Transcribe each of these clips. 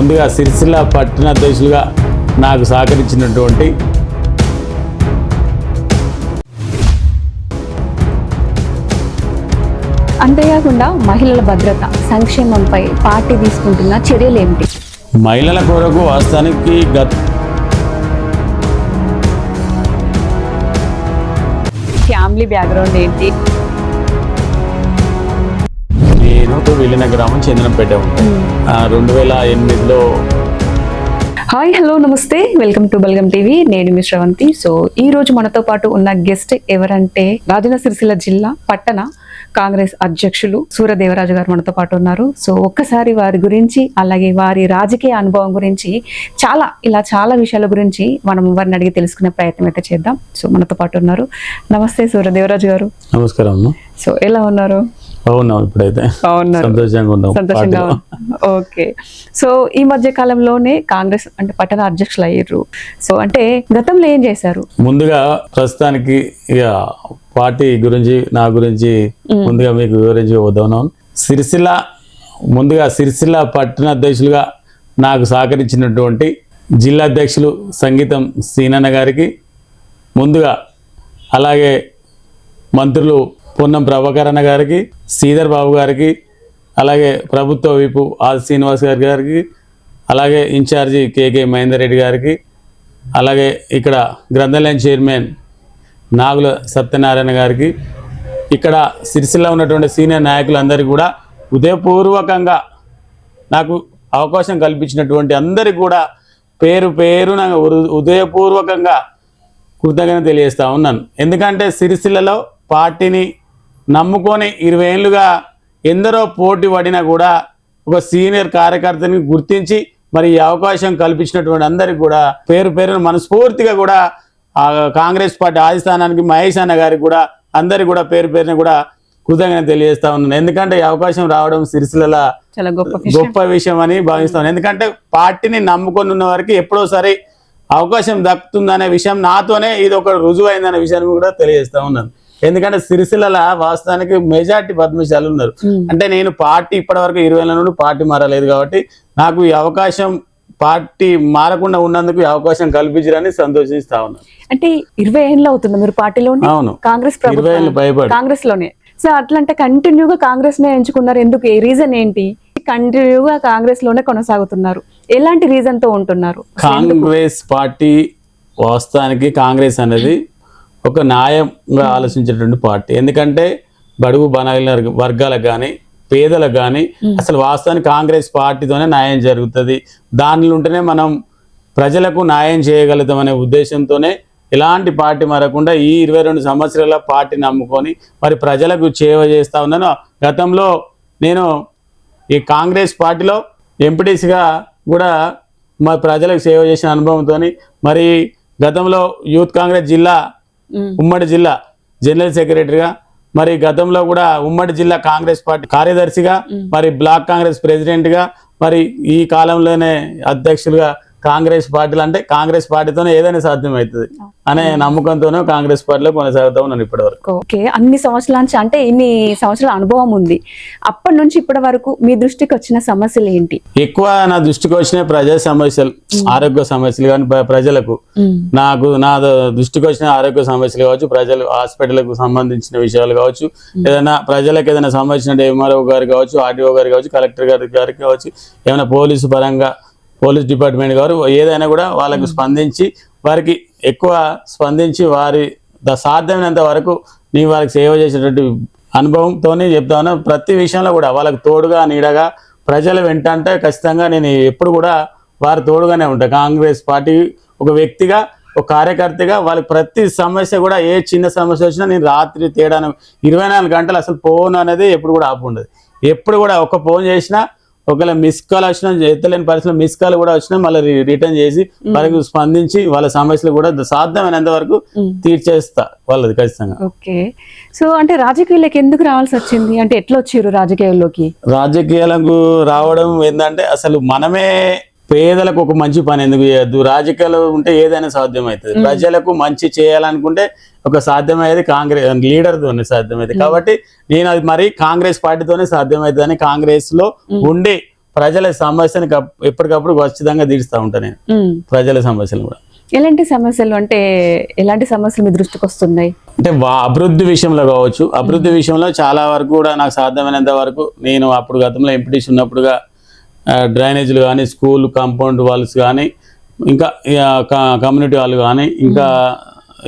ముందుగా సిరిసిల్ల పట్టణాధ్యక్షులుగా నాకు సహకరించినటువంటి అంతేకాకుండా మహిళల భద్రత సంక్షేమంపై పార్టీ తీసుకుంటున్న చర్యలు ఏమిటి? మహిళల కొరకు వాస్తవానికి ఫ్యామిలీ బ్యాక్గ్రౌండ్ ఏంటి? నేను వెళ్ళిన గ్రామం చంద్రంపేట ఉంటుంది 2008లో. హాయ్, హలో, నమస్తే, వెల్కమ్ టు బల్గం టీవీ. నేను మీ శ్రవంతి. సో ఈ రోజు మనతో పాటు ఉన్న గెస్ట్ ఎవరంటే రాజన్న సిరిసిల్ల జిల్లా పట్టణ కాంగ్రెస్ అధ్యక్షులు సూర్యదేవరాజు గారు మనతో పాటు ఉన్నారు. సో ఒక్కసారి వారి గురించి అలాగే వారి రాజకీయ అనుభవం గురించి చాలా విషయాల గురించి మనం వారిని అడిగి తెలుసుకునే ప్రయత్నం అయితే చేద్దాం. సో మనతో పాటు ఉన్నారు. నమస్తే సూర్యదేవరాజు గారు. నమస్కారం అమ్మ. సో ఎలా ఉన్నారు? అవునాం, ఇప్పుడైతే సంతోషంగా. ఓకే. సో ఈ మధ్య కాలంలోనే కాంగ్రెస్ అంటే పట్టణ అధ్యక్షులు అయ్యారు. సో అంటే గతంలో ఏం చేశారు? ముందుగా ప్రస్తుతానికి ఇక పార్టీ గురించి నా గురించి ముందుగా మీకు వివరించి వద్దాం. సిరిసిల్ల పట్టణాధ్యక్షులుగా నాకు సహకరించినటువంటి జిల్లా అధ్యక్షులు సంగీతం సీనన్న గారికి ముందుగా, అలాగే మంత్రులు పొన్నం ప్రభాకరణ గారికి, శ్రీధర్ బాబు గారికి, అలాగే ప్రభుత్వ విపు ఆది శ్రీనివాస్ గారికి, అలాగే ఇన్ఛార్జి కేకే మహేందర్ రెడ్డి గారికి, అలాగే ఇక్కడ గ్రంథాలయం చైర్మన్ నాగుల సత్యనారాయణ గారికి, ఇక్కడ సిరిసిల్ల ఉన్నటువంటి సీనియర్ నాయకులందరికీ కూడా హృదయపూర్వకంగా నాకు అవకాశం కల్పించినటువంటి అందరికీ కూడా పేరు పేరున హృదయపూర్వకంగా కృతజ్ఞత తెలియజేస్తూ ఉన్నాను. ఎందుకంటే సిరిసిల్లలో పార్టీని నమ్ముకొని 20 ఏళ్ళుగా ఎందరో పోటీ పడినా కూడా ఒక సీనియర్ కార్యకర్తని గుర్తించి మరి ఈ అవకాశం కల్పించినటువంటి అందరికీ కూడా పేరు పేరున మనస్ఫూర్తిగా కూడా కాంగ్రెస్ పార్టీ ఆదిస్థానానికి మహేష్ అన్న గారికి కూడా అందరికి కూడా పేరు పేరున కూడా కృతజ్ఞత తెలియజేస్తా ఉన్నాను. ఎందుకంటే ఈ అవకాశం రావడం సిరిసిల్ల చాలా గొప్ప విషయం అని భావిస్తాను. ఎందుకంటే పార్టీని నమ్ముకొని ఉన్న వారికి ఎప్పుడోసారి అవకాశం దక్కుతుందనే విషయం నాతోనే ఇది ఒక రుజువు అయిందనే విషయాన్ని కూడా తెలియజేస్తా ఉన్నాను. ఎందుకంటే సిరిసిల్ల వాస్తవానికి మెజార్టీ పద్మశాలు ఉన్నారు. అంటే నేను పార్టీ ఇప్పటి వరకు 20 ఏళ్ళ నుండి పార్టీ మారలేదు కాబట్టి నాకు ఈ అవకాశం పార్టీ మారకుండా ఉన్నందుకు ఈ అవకాశం కల్పించారని సంతోషిస్తా ఉన్నాను. అంటే 20 ఏళ్ళు అవుతుంది మీరు పార్టీలో? అవును, కాంగ్రెస్ 20 ఏళ్ళు భయపడి కాంగ్రెస్ లోనే. సో అట్లంటే కంటిన్యూగా కాంగ్రెస్ నే ఎంచుకున్నారు. ఎందుకు? ఏ రీజన్ ఏంటి? కంటిన్యూగా కాంగ్రెస్ లోనే కొనసాగుతున్నారు. ఎలాంటి రీజన్ తో ఉంటున్నారు? కాంగ్రెస్ పార్టీ వాస్తవానికి కాంగ్రెస్ అనేది ఒక న్యాయంగా ఆలోచించేటువంటి పార్టీ. ఎందుకంటే బడుగు బలహీన వర్గాలకు కానీ పేదలకు కానీ అసలు వాస్తవానికి కాంగ్రెస్ పార్టీతోనే న్యాయం జరుగుతుంది. దానిలో ఉంటేనే మనం ప్రజలకు న్యాయం చేయగలుగుతామనే ఉద్దేశంతోనే ఎలాంటి పార్టీ మారకుండా ఈ 22 సంవత్సరాల పార్టీ నమ్ముకొని మరి ప్రజలకు సేవ చేస్తూ ఉన్నాను. గతంలో నేను ఈ కాంగ్రెస్ పార్టీలో ఎంపీటీసీగా కూడా మా ప్రజలకు సేవ చేసిన అనుభవంతో మరి గతంలో యూత్ కాంగ్రెస్ జిల్లా ఉమ్మడి జిల్లా జనరల్ సెక్రటరీగా, మరి గతంలో కూడా ఉమ్మడి జిల్లా కాంగ్రెస్ పార్టీ కార్యదర్శిగా, మరి బ్లాక్ కాంగ్రెస్ ప్రెసిడెంట్గా, మరి ఈ కాలంలోనే అధ్యక్షులుగా కాంగ్రెస్ పార్టీలు అంటే కాంగ్రెస్ పార్టీతోనే ఏదైనా సాధ్యమవుతుంది అనే నమ్మకంతోనే కాంగ్రెస్ పార్టీలో కొనసాగుతా ఉన్నాను ఇప్పటి వరకు. ఓకే. అన్ని సంవత్సరాల నుంచి అంటే ఇన్ని సంవత్సరాల అనుభవం ఉంది. అప్పటి నుంచి ఇప్పటి వరకు మీ దృష్టికి వచ్చిన సమస్యలు ఏంటి? ఎక్కువ నా దృష్టికి వచ్చిన ప్రజా సమస్యలు, ఆరోగ్య సమస్యలు కానీ ప్రజలకు నా దృష్టికి వచ్చిన ఆరోగ్య సమస్యలు కావచ్చు, ప్రజలు హాస్పిటల్కు సంబంధించిన విషయాలు కావచ్చు, ఏదైనా ప్రజలకు ఏదైనా సంబంధించిన ఎంఆర్ఓ గారు కావచ్చు, ఆర్డీఓ గారు కావచ్చు, కలెక్టర్ గారికి కావచ్చు, ఏమైనా పోలీసు పరంగా పోలీస్ డిపార్ట్మెంట్ గారు ఏదైనా కూడా వాళ్ళకు స్పందించి వారికి ఎక్కువ స్పందించి వారి సాధ్యమైనంత వరకు నేను వారికి సేవ చేసేటటువంటి అనుభవంతోనే చెప్తా ఉన్నా. ప్రతి విషయంలో కూడా వాళ్ళకు తోడుగా నీడగా ప్రజల వెంట అంటే ఖచ్చితంగా నేను ఎప్పుడు కూడా వారి తోడుగానే ఉంటాను. కాంగ్రెస్ పార్టీ ఒక వ్యక్తిగా, ఒక కార్యకర్తగా వాళ్ళకి ప్రతి సమస్య కూడా ఏ చిన్న సమస్య వచ్చినా నేను రాత్రి తేడాను 24 గంటలు అసలు ఫోన్ అనేది ఎప్పుడు కూడా ఆపు ఉండదు. ఎప్పుడు కూడా ఒక ఫోన్ చేసినా ఒకవేళ మిస్ కాల్ వచ్చినా, ఎత్తలేని పరిస్థితుల్లో మిస్ కాల్ కూడా వచ్చినా మళ్ళీ రిటర్న్ చేసి వాళ్ళకి స్పందించి వాళ్ళ సమస్యలు కూడా సాధ్యమైనంత వరకు తీర్చేస్తా వాళ్ళది ఖచ్చితంగా. ఓకే. సో అంటే రాజకీయాలకు ఎందుకు రావాల్సి వచ్చింది? అంటే ఎట్లా వచ్చారు రాజకీయాల్లోకి? రాజకీయాలకు రావడం ఏంటంటే అసలు మనమే పేదలకు ఒక మంచి పని ఎందుకు చేయొద్దు? రాజకీయాలు ఉంటే ఏదైనా సాధ్యమవుతుంది. ప్రజలకు మంచి చేయాలనుకుంటే ఒక సాధ్యమయ్యేది కాంగ్రెస్ లీడర్తోనే సాధ్యమైంది. కాబట్టి నేను అది మరి కాంగ్రెస్ పార్టీతోనే సాధ్యమవుతుందని కాంగ్రెస్ లో ఉండి ప్రజల సమస్యని ఎప్పటికప్పుడు ఖచ్చితంగా తీరుస్తూ ఉంటాను నేను ప్రజల సమస్యలు కూడా. ఎలాంటి సమస్యలు అంటే ఎలాంటి సమస్యలు మీ దృష్టికి వస్తున్నాయి అంటే అభివృద్ధి విషయంలో కావచ్చు, అభివృద్ధి విషయంలో చాలా వరకు కూడా నాకు సాధ్యమైనంత వరకు నేను అప్పుడు గతంలో ఎంపీటీసీ ఉన్నప్పుడుగా డ్రైనేజీలు కానీ, స్కూల్ కాంపౌండ్ వాల్స్ కానీ, ఇంకా కమ్యూనిటీ వాళ్ళు కానీ, ఇంకా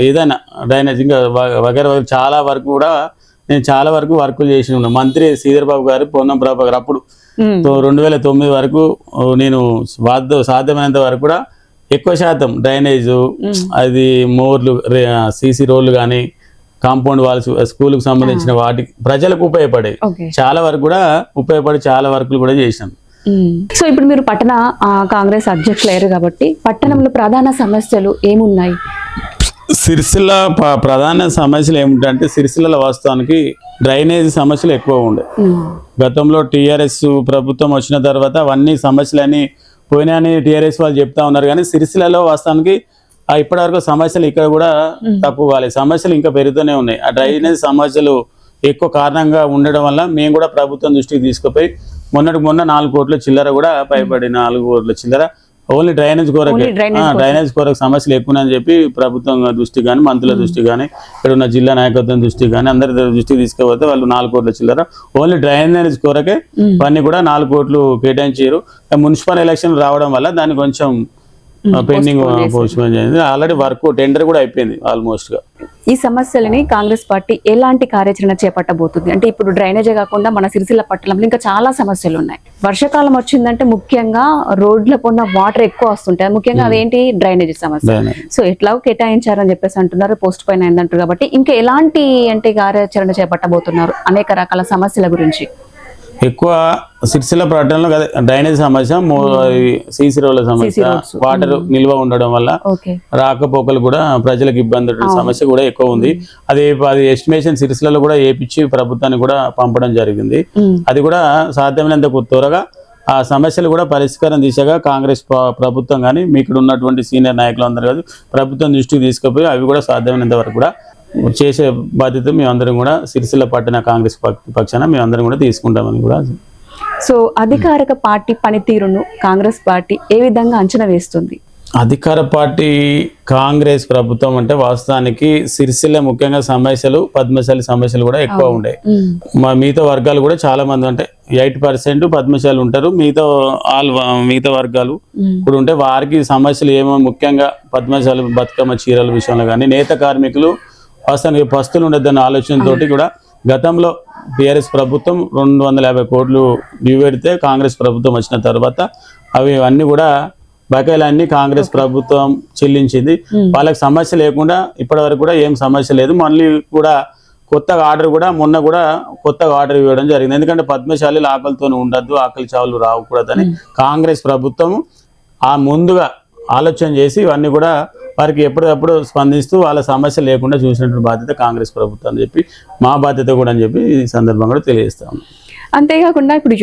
ఏదైనా డ్రైనేజ్ ఇంకా వగైరా చాలా వరకు కూడా నేను చాలా వరకు వర్కులు చేసి ఉన్నాను. మంత్రి శ్రీధర్ బాబు గారు, పొన్నం ప్రభాకర్ గారు అప్పుడు 2009 వరకు నేను సాధ్యమైనంత వరకు కూడా ఎక్కువ శాతం డ్రైనేజు, అది మోర్లు, సీసీ రోడ్లు కానీ, కాంపౌండ్ వాల్స్, స్కూల్కి సంబంధించిన వాటికి ప్రజలకు ఉపయోగపడే చాలా వరకు కూడా ఉపయోగపడి చాలా వర్కులు కూడా చేశాను. సో ఇప్పుడు మీరు పట్టణ కాంగ్రెస్ అధ్యక్షులు అయ్యారు కాబట్టి పట్టణంలో ప్రధాన సమస్యలు ఏమున్నాయి? సిరిసిల్ల ప్రధాన సమస్యలు ఏమిటంటే సిరిసిల్ల వాస్తవానికి డ్రైనేజ్ సమస్యలు ఎక్కువ ఉండే. గతంలో టీఆర్ఎస్ ప్రభుత్వం వచ్చిన తర్వాత అవన్నీ సమస్యలన్నీ పోయినాయని టీఆర్ఎస్ వాళ్ళు చెప్తా ఉన్నారు, కానీ సిరిసిల్లలో వాస్తవానికి ఇప్పటివరకు సమస్యలు ఇక్కడ కూడా తక్కువ కాలేదు, సమస్యలు ఇంకా పెరుగుతూనే ఉన్నాయి. ఆ డ్రైనేజ్ సమస్యలు ఎక్కువ కారణంగా ఉండడం వల్ల మేము కూడా ప్రభుత్వం దృష్టికి తీసుకుపోయి మొన్న 4 కోట్ల చిల్లర కూడా పైబడి 4 కోట్ల చిల్లర ఓన్లీ డ్రైనేజ్ కొరకు సమస్యలు ఎక్కువని చెప్పి ప్రభుత్వం దృష్టి కానీ, మంత్రుల దృష్టి కానీ, ఇక్కడ ఉన్న జిల్లా నాయకత్వం దృష్టి కానీ అందరి దృష్టికి తీసుకుపోతే వాళ్ళు 4 కోట్ల చిల్లర ఓన్లీ డ్రైనేజ్ కొరకే అవన్నీ కూడా 4 కోట్లు కేటాయించారు. మున్సిపల్ ఎలక్షన్ రావడం వల్ల దాన్ని కొంచెం పెండింగ్ పోస్ట్పోన్ చేసింది. ఆల్రెడీ వర్క్ టెండర్ కూడా అయిపోయింది ఆల్మోస్ట్ గా. ఈ సమస్యలని కాంగ్రెస్ పార్టీ ఎలాంటి కార్యాచరణ చేపట్టబోతుంది అంటే ఇప్పుడు డ్రైనేజే కాకుండా మన సిరిసిల్ల పట్టణంలో ఇంకా చాలా సమస్యలు ఉన్నాయి. వర్షాకాలం వచ్చిందంటే ముఖ్యంగా రోడ్ల పొన్న వాటర్ ఎక్కువ వస్తుంటాయి, ముఖ్యంగా అదేంటి డ్రైనేజ్ సమస్య. సో ఎట్లాగో కేటాయించారని చెప్పేసి అంటున్నారు, పోస్ట్ పోయిన్ అయిందంటారు కాబట్టి ఇంకా ఎలాంటి అంటే కార్యాచరణ చేపట్టబోతున్నారు అనేక రకాల సమస్యల గురించి? ఎక్కువ సిరిసిల్ల పట్టణంలో డ్రైనేజ్ సమస్య, సీసీ రోడ్ల సమస్య, వాటర్ నిల్వ ఉండడం వల్ల రాకపోకలు కూడా ప్రజలకు ఇబ్బంది సమస్య కూడా ఎక్కువ ఉంది. అది ఎస్టిమేషన్ సిరిసిల్లలో కూడా ఏపిచ్చి ప్రభుత్వానికి కూడా పంపడం జరిగింది. అది కూడా సాధ్యమైనంత త్వరగా ఆ సమస్యలు కూడా పరిష్కారం దిశగా కాంగ్రెస్ ప్రభుత్వం కానీ ఇక్కడ ఉన్నటువంటి సీనియర్ నాయకులు అందరూ కాదు ప్రభుత్వం దృష్టికి తీసుకుపోయి అవి కూడా సాధ్యమైనంత వరకు కూడా చేసే బాధ్యత మేమందరం కూడా సిరిసిల్ల పట్టణ కాంగ్రెస్ పక్షాన మేమందరం కూడా తీసుకుంటామని కూడా. సో అధికారిక పార్టీ పనితీరును కాంగ్రెస్ పార్టీ ఏ విధంగా అంచనా వేస్తుంది? అధికార పార్టీ కాంగ్రెస్ ప్రభుత్వం అంటే వాస్తవానికి సిరిసిల్ల ముఖ్యంగా సమస్యలు పద్మశాలి సమస్యలు కూడా ఎక్కువ ఉండే. మా మిగతా వర్గాలు కూడా చాలా మంది అంటే 8% పద్మశాలి ఉంటారు, మిగతా వర్గాలు కూడా ఉంటే వారికి సమస్యలు ఏమో ముఖ్యంగా పద్మశాలి బతుకమ్మ చీరల విషయంలో కానీ, నేత కార్మికులు వాస్తవానికి పస్తులు ఉండొద్దన్న ఆలోచనతో కూడా గతంలో టీఆర్ఎస్ ప్రభుత్వం 250 కోట్లు డ్యూ పెడితే కాంగ్రెస్ ప్రభుత్వం వచ్చిన తర్వాత అవి అన్నీ కూడా బకాయిలన్నీ కాంగ్రెస్ ప్రభుత్వం చెల్లించింది. వాళ్ళకి సమస్య లేకుండా ఇప్పటి వరకు కూడా ఏం సమస్య లేదు. మళ్ళీ కూడా కొత్తగా ఆర్డర్ కూడా మొన్న కూడా కొత్తగా ఆర్డర్ ఇవ్వడం జరిగింది. ఎందుకంటే పద్మశాలీలు ఆకలితో ఉండద్దు, ఆకలి చావులు రాకూడదని కాంగ్రెస్ ప్రభుత్వం ముందుగా ఆలోచన చేసి ఇవన్నీ కూడా వారికి ఎప్పటికప్పుడు స్పందిస్తూ వాళ్ళ సమస్య లేకుండా చూసినటువంటి బాధ్యత కాంగ్రెస్ ప్రభుత్వం అని చెప్పి మా బాధ్యత కూడా అని చెప్పి ఈ సందర్భంగా కూడా తెలియజేస్తాము. అంతేకాకుండా ఇప్పుడు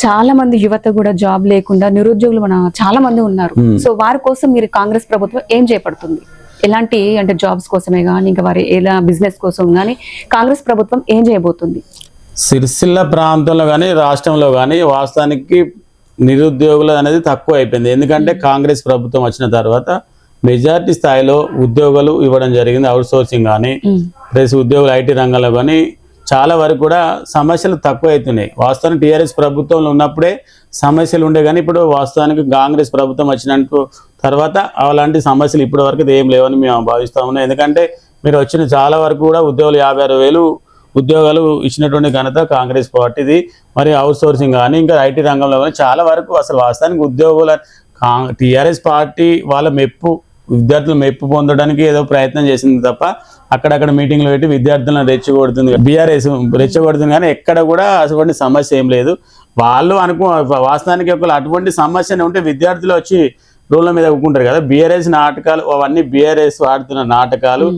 చాలా మంది యువత కూడా జాబ్ లేకుండా నిరుద్యోగులు చాలా మంది ఉన్నారు. సో వారి కోసం మీరు కాంగ్రెస్ ప్రభుత్వం ఏం చేపడుతుంది? ఎలాంటి అంటే జాబ్స్ కోసమే కానీ ఇంకా వారి ఎలా బిజినెస్ కోసం కానీ కాంగ్రెస్ ప్రభుత్వం ఏం చేయబోతుంది? సిరిసిల్ల ప్రాంతంలో కానీ రాష్ట్రంలో కానీ వాస్తవానికి నిరుద్యోగులు అనేది తక్కువ అయిపోయింది. ఎందుకంటే కాంగ్రెస్ ప్రభుత్వం వచ్చిన తర్వాత మెజారిటీ స్థాయిలో ఉద్యోగాలు ఇవ్వడం జరిగింది. అవుట్ సోర్సింగ్ కానీ ప్లస్ ఉద్యోగులు ఐటీ రంగంలో కానీ చాలా వరకు కూడా సమస్యలు తక్కువ అవుతున్నాయి. వాస్తవానికి టీఆర్ఎస్ ప్రభుత్వంలో ఉన్నప్పుడే సమస్యలు ఉండే, కానీ ఇప్పుడు వాస్తవానికి కాంగ్రెస్ ప్రభుత్వం వచ్చినట్టు తర్వాత అలాంటి సమస్యలు ఇప్పటి వరకు ఏం లేవని మేము భావిస్తా ఉన్నాం. ఎందుకంటే మీరు వచ్చిన చాలా వరకు కూడా ఉద్యోగులు 56,000 ఉద్యోగాలు ఇచ్చినటువంటి ఘనత కాంగ్రెస్ పార్టీది. మరి అవుట్ సోర్సింగ్ కానీ ఇంకా ఐటీ రంగంలో కానీ చాలా వరకు అసలు వాస్తవానికి ఉద్యోగుల టీఆర్ఎస్ పార్టీ వాళ్ళ విద్యార్థులు మెప్పు పొందడానికి ఏదో ప్రయత్నం చేసింది తప్ప అక్కడక్కడ మీటింగ్లు పెట్టి విద్యార్థులను రెచ్చగొడుతుంది, బీఆర్ఎస్ రెచ్చగొడుతుంది, కానీ ఎక్కడ కూడా అటువంటి సమస్య ఏం లేదు. వాళ్ళు వాస్తవానికి అటువంటి సమస్యనే ఉంటే విద్యార్థులు వచ్చి రోడ్ల మీద ఒప్పుకుంటారు కదా. బీఆర్ఎస్ నాటకాలు అవన్నీ బీఆర్ఎస్ ఆడుతున్న నాటకాలు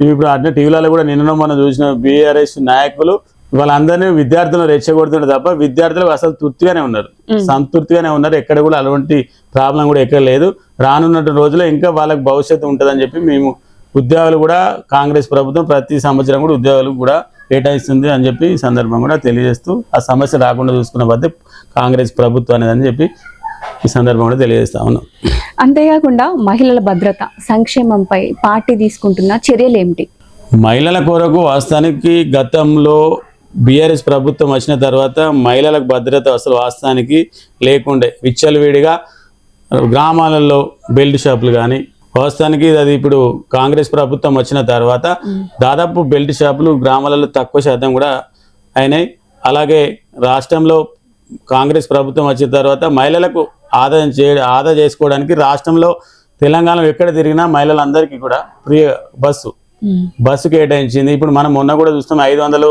ఇప్పుడు అట్లా టీవీలలో కూడా నిన్న మనం చూసిన బీఆర్ఎస్ నాయకులు వాళ్ళందరినీ విద్యార్థులను రెచ్చగొడుతున్నారు తప్ప విద్యార్థులకు అసలు తృప్తిగానే ఉన్నారు, సంతృప్తిగానే ఉన్నారు. ఎక్కడ కూడా అలాంటి ప్రాబ్లం కూడా ఎక్కడ లేదు. రానున్న రోజుల్లో ఇంకా వాళ్ళకి భవిష్యత్తు ఉంటుందని చెప్పి మేము ఉద్యోగాలు కూడా కాంగ్రెస్ ప్రభుత్వం ప్రతి సంవత్సరం కూడా ఉద్యోగాలు కూడా కేటాయిస్తుంది అని చెప్పి ఈ సందర్భం కూడా తెలియజేస్తూ ఆ సమస్య రాకుండా చూసుకున్న బాధ్యత కాంగ్రెస్ ప్రభుత్వం అనేది అని చెప్పి ఈ సందర్భం కూడా తెలియజేస్తా ఉన్నాం. అంతేకాకుండా మహిళల భద్రత సంక్షేమంపై పార్టీ తీసుకుంటున్న చర్యలు ఏమిటి? మహిళల కొరకు వాస్తవానికి గతంలో బీఆర్ఎస్ ప్రభుత్వం వచ్చిన తర్వాత మహిళలకు భద్రత అసలు వాస్తవానికి లేకుండే. విచ్చలవిడిగా గ్రామాలలో బెల్ట్ షాపులు కానీ వాస్తవానికి అది ఇప్పుడు కాంగ్రెస్ ప్రభుత్వం వచ్చిన తర్వాత దాదాపు బెల్ట్ షాపులు గ్రామాలలో తక్కువ శాతం కూడా అయినాయి. అలాగే రాష్ట్రంలో కాంగ్రెస్ ప్రభుత్వం వచ్చిన తర్వాత మహిళలకు ఆదా చేసుకోవడానికి రాష్ట్రంలో తెలంగాణలో ఎక్కడ తిరిగినా మహిళలందరికీ కూడా ఫ్రీ బస్సు కేటాయించింది. ఇప్పుడు మనం మొన్న కూడా చూస్తాం 500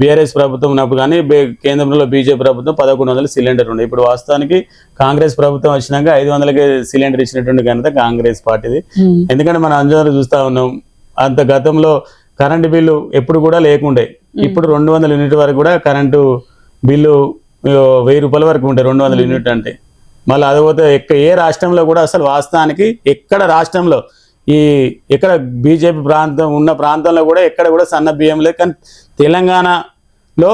బీఆర్ఎస్ ప్రభుత్వం ఉన్నప్పుడు కానీ కేంద్రంలో బీజేపీ ప్రభుత్వం 1100 సిలిండర్ ఉండే. ఇప్పుడు వాస్తవానికి కాంగ్రెస్ ప్రభుత్వం వచ్చినాక 500కే సిలిండర్ ఇచ్చినటువంటి ఘనత కాంగ్రెస్ పార్టీది. ఎందుకంటే మనం అందరూ చూస్తూ ఉన్నాం అంత గతంలో కరెంటు బిల్లు ఎప్పుడు కూడా లేకుండే. ఇప్పుడు 200 యూనిట్ వరకు కూడా కరెంటు బిల్లు 1000 రూపాయల వరకు ఉంటాయి 200 యూనిట్ అంటే. మళ్ళీ అది పోతే ఏ రాష్ట్రంలో కూడా అసలు వాస్తవానికి ఎక్కడ రాష్ట్రంలో ఎక్కడ బీజేపీ ప్రాంతం ఉన్న ప్రాంతంలో కూడా ఎక్కడ కూడా సన్న బియ్యం లేదు. కానీ తెలంగాణలో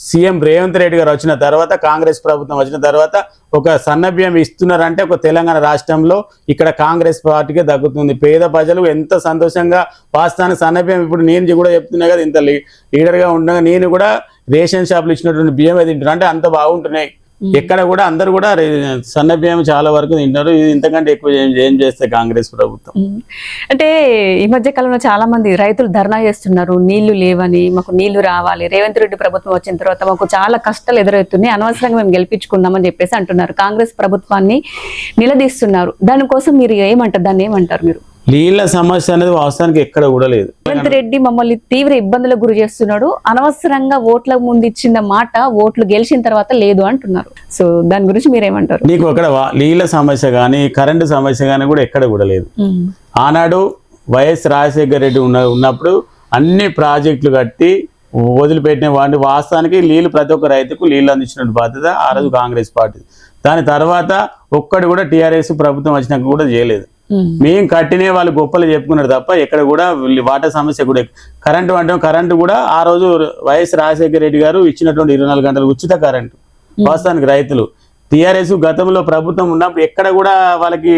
సీఎం రేవంత్ రెడ్డి గారు వచ్చిన తర్వాత కాంగ్రెస్ ప్రభుత్వం వచ్చిన తర్వాత ఒక సన్న బియ్యం ఇస్తున్నారంటే ఒక తెలంగాణ రాష్ట్రంలో ఇక్కడ కాంగ్రెస్ పార్టీకే దక్కుతుంది. పేద ప్రజలు ఎంత సంతోషంగా వాస్తవానికి సన్న బియ్యం ఇప్పుడు నేను కూడా చెప్తున్నా కదా, ఇంత లీడర్గా ఉండగా నేను కూడా రేషన్ షాపులు ఇచ్చినటువంటి బియ్యం తింటున్నా అంటే అంత బాగుంటున్నాయి. ఎక్కడ కూడా అందరు కూడా సన్న బియ్యం చాలా వరకు తింటారు. ఇది ఇంతకంటే ఎక్కువ ఏం చేస్తే కాంగ్రెస్ ప్రభుత్వం. అంటే ఈ మధ్య కాలంలో చాలా మంది రైతులు ధర్నా చేస్తున్నారు, నీళ్లు లేవని, మాకు నీళ్లు రావాలి, రేవంత్ రెడ్డి ప్రభుత్వం వచ్చిన తర్వాత మాకు చాలా కష్టాలు ఎదురవుతున్నాయి, అనవసరంగా మేము గెలిపించుకుందామని చెప్పేసి అంటున్నారు. కాంగ్రెస్ ప్రభుత్వాన్ని నిలదీస్తున్నారు. దానికోసం మీరు ఏమంటారు, దాన్ని ఏమంటారు మీరు? నీళ్ళ సమస్య అనేది వాస్తవానికి ఎక్కడ కూడా లేదు. రేవంత్ రెడ్డి మమ్మల్ని తీవ్ర ఇబ్బందులకు గురి చేస్తున్నాడు, అనవసరంగా ఓట్ల ముందు ఇచ్చిన మాట ఓట్లు గెలిచిన తర్వాత లేదు అంటున్నారు. సో దాని గురించి మీరేమంటారు? నీకు అక్కడ నీళ్ళ సమస్య కానీ కరెంటు సమస్య కానీ కూడా ఎక్కడ కూడా లేదు. ఆనాడు వైఎస్ రాజశేఖర రెడ్డి ఉన్నప్పుడు అన్ని ప్రాజెక్టులు కట్టి వదిలిపెట్టిన వాడిని వాస్తవానికి నీళ్లు ప్రతి ఒక్క రైతుకు నీళ్లు అందించిన బాధ్యత ఆ రోజు కాంగ్రెస్ పార్టీ. దాని తర్వాత ఒక్కడు కూడా టీఆర్ఎస్ ప్రభుత్వం వచ్చినాక కూడా చేయలేదు. మేము కట్టినే వాళ్ళు గొప్పలు చెప్పుకున్నారు తప్ప ఎక్కడ కూడా వాటర్ సమస్య కూడా. కరెంటు అంటే కరెంటు కూడా ఆ రోజు వైఎస్ రాజశేఖర రెడ్డి గారు ఇచ్చినటువంటి 24 గంటలు ఉచిత కరెంటు వాస్తవానికి రైతులు. టీఆర్ఎస్ గతంలో ప్రభుత్వం ఉన్నప్పుడు ఎక్కడ కూడా వాళ్ళకి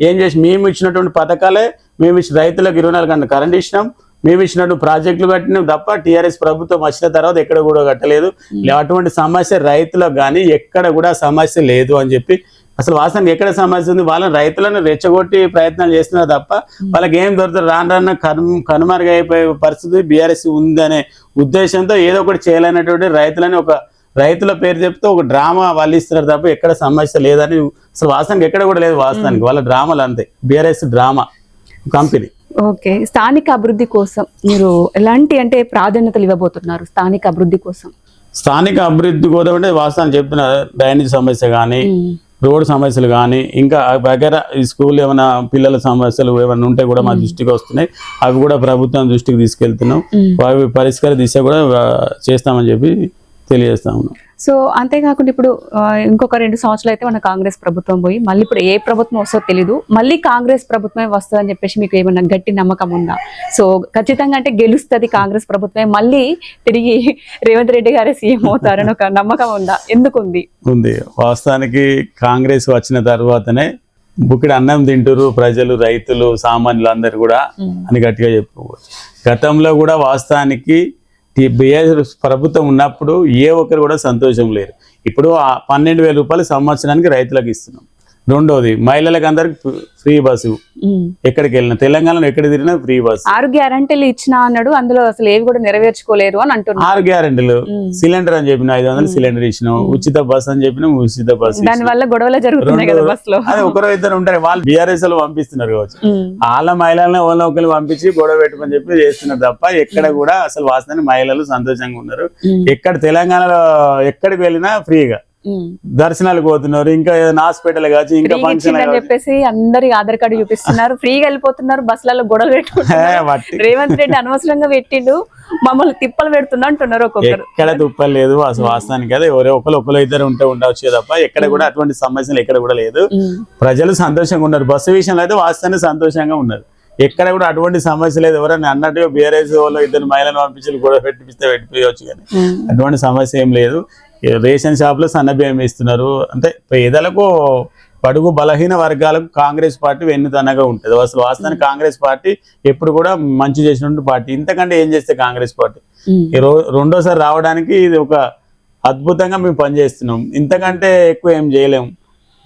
ఏం చేసి మేము ఇచ్చినటువంటి పథకాలే మేము ఇచ్చిన రైతులకు 24 గంటలు కరెంట్ ఇచ్చినాం, మేము ఇచ్చినట్టు ప్రాజెక్టులు కట్టినాం తప్ప టీఆర్ఎస్ ప్రభుత్వం వచ్చిన తర్వాత ఎక్కడ కూడా కట్టలేదు. అటువంటి సమస్య రైతులకు కానీ ఎక్కడ కూడా సమస్య లేదు అని చెప్పి అసలు వాస్తవానికి ఎక్కడ సమస్య ఉంది, వాళ్ళని రైతులను రెచ్చగొట్టి ప్రయత్నాలు చేస్తున్నారు తప్ప వాళ్ళకి ఏం దొరుకుతుంది రాను కనుమరుగైపోయే పరిస్థితి బీఆర్ఎస్ ఉందనే ఉద్దేశంతో ఏదో ఒకటి చేయాలనేటువంటి రైతులని ఒక రైతుల పేరు చెప్తే ఒక డ్రామా వాళ్ళు ఇస్తున్నారు తప్ప ఎక్కడ సమస్య లేదని అసలు వాస్తవానికి ఎక్కడ కూడా లేదు. వాస్తవానికి వాళ్ళ డ్రామాలు అంతే, బీఆర్ఎస్ డ్రామా కంపెనీ. ఓకే, స్థానిక అభివృద్ధి కోసం మీరు ఎలాంటి ప్రాధాన్యతలు ఇవ్వబోతున్నారు? స్థానిక అభివృద్ధి కోసం కోసం అంటే వాస్తవాన్ని చెప్తున్నా డ్రైనేజ్ సమస్య కానీ రోడ్ సమస్యలు కానీ ఇంకా దగ్గర ఈ స్కూల్ ఏమైనా పిల్లల సమస్యలు ఏమైనా ఉంటే కూడా మా దృష్టికి వస్తున్నాయి. అవి కూడా ప్రభుత్వం దృష్టికి తీసుకెళ్తున్నాం. అవి పరిష్కార దిశ కూడా చేస్తామని చెప్పి తెలియజేస్తా ఉన్నాం. సో అంతేకాకుండా ఇప్పుడు ఇంకొక 2 సంవత్సరాలు అయితే మన కాంగ్రెస్ ప్రభుత్వం పోయి మళ్ళీ ఇప్పుడు ఏ ప్రభుత్వం వస్తుందో తెలీదు, మళ్ళీ కాంగ్రెస్ ప్రభుత్వమే వస్తుందని చెప్పేసి మీకు ఏమన్నా గట్టి నమ్మకం ఉందా? సో ఖచ్చితంగా గెలుస్తుంది కాంగ్రెస్ ప్రభుత్వమే, మళ్ళీ తిరిగి రేవంత్ రెడ్డి గారే సీఎం అవుతారని ఒక నమ్మకం ఉందా? ఎందుకు ఉంది? వాస్తవానికి కాంగ్రెస్ వచ్చిన తర్వాతనే బుక్కిడి అన్నం తింటారు ప్రజలు, రైతులు, సామాన్యులు అందరు కూడా అని గట్టిగా చెప్పుకోవచ్చు. గతంలో కూడా వాస్తవానికి బీఆర్ఎస్ ప్రభుత్వం ఉన్నప్పుడు ఏ ఒక్కరు కూడా సంతోషం లేరు. ఇప్పుడు 12,000 రూపాయలు సంవత్సరానికి రైతులకు ఇస్తున్నాం. రెండోది మహిళలకు అందరికి ఫ్రీ బస్సు, ఎక్కడికి వెళ్ళినా తెలంగాణలో ఎక్కడ తిరిగినా ఫ్రీ బస్సు. 6 గ్యారంటీలు ఇచ్చినా అన్నాడు, అందులో అసలు ఏవి కూడా నెరవేర్చుకోలేరు అని అంటున్నారు. 6 గ్యారంటీలు సిలిండర్ అని చెప్పిన 500 సిలిండర్ ఇచ్చినాం, ఉచిత బస్ అని చెప్పిన ఉచిత బస్. దాని వల్ల గొడవలు జరుగుతున్నాయి కదా బస్ లో. అదే ఒకరో ఇద్దరు ఉంటారు, వాళ్ళు బీఆర్ఎస్ లో పంపిస్తున్నారు కావచ్చు, వాళ్ళ మహిళలను ఓన్లో ఒకరు పంపించి గొడవ పెట్టుకొని చెప్పి చేస్తున్నారు తప్ప ఎక్కడ కూడా అసలు వాస్తవానికి మహిళలు సంతోషంగా ఉన్నారు. ఎక్కడ తెలంగాణలో ఎక్కడికి వెళ్ళినా ఫ్రీగా దర్శనాలకు పోతున్నారు, ఇంకా హాస్పిటల్ కావచ్చు, ఇంకా ఫంక్షన్ అని చెప్పేసి అందరి ఆధార్ కార్డు చూపిస్తున్నారు, ఫ్రీగా వెళ్ళిపోతున్నారు, బస్సులలో గొడవలు పెట్టుకుంటున్నారు. రేవంత్ రెడ్డి అనవసరంగా పెట్టిండు, మమ్మల్ని తిప్పలు పెడుతున్నా అంటున్నారు. ఒక్కొక్కరు ఎక్కడ తిప్పలు లేదు అసలు వాస్తవానికి. అదే ఒకరు ఇద్దరు ఉండవచ్చు తప్ప ఎక్కడ కూడా అటువంటి సమస్యలు ఎక్కడ కూడా లేదు. ప్రజలు సంతోషంగా ఉన్నారు. బస్సు విషయంలో అయితే వాస్తవానికి సంతోషంగా ఉన్నారు. ఎక్కడ కూడా అటువంటి సమస్య లేదు. ఎవరైనా అన్నట్టుగా బీఆర్ఎస్ వాళ్ళు ఇద్దరు మహిళలను పంపించి కూడా పెట్టిపోయవచ్చు, కానీ అటువంటి సమస్య ఏం లేదు. రేషన్ షాప్లో సన్న బియ్యం ఇస్తున్నారు. అంటే పేదలకు బడుగు బలహీన వర్గాలకు కాంగ్రెస్ పార్టీ వెన్నుదన్నగా ఉంటుంది. అసలు వాస్తవానికి కాంగ్రెస్ పార్టీ ఎప్పుడు కూడా మంచి చేసినటువంటి పార్టీ. ఇంతకంటే ఏం చేస్తే కాంగ్రెస్ పార్టీ రెండోసారి రావడానికి ఇది ఒక అద్భుతంగా మేము పనిచేస్తున్నాం. ఇంతకంటే ఎక్కువ ఏం చేయలేము.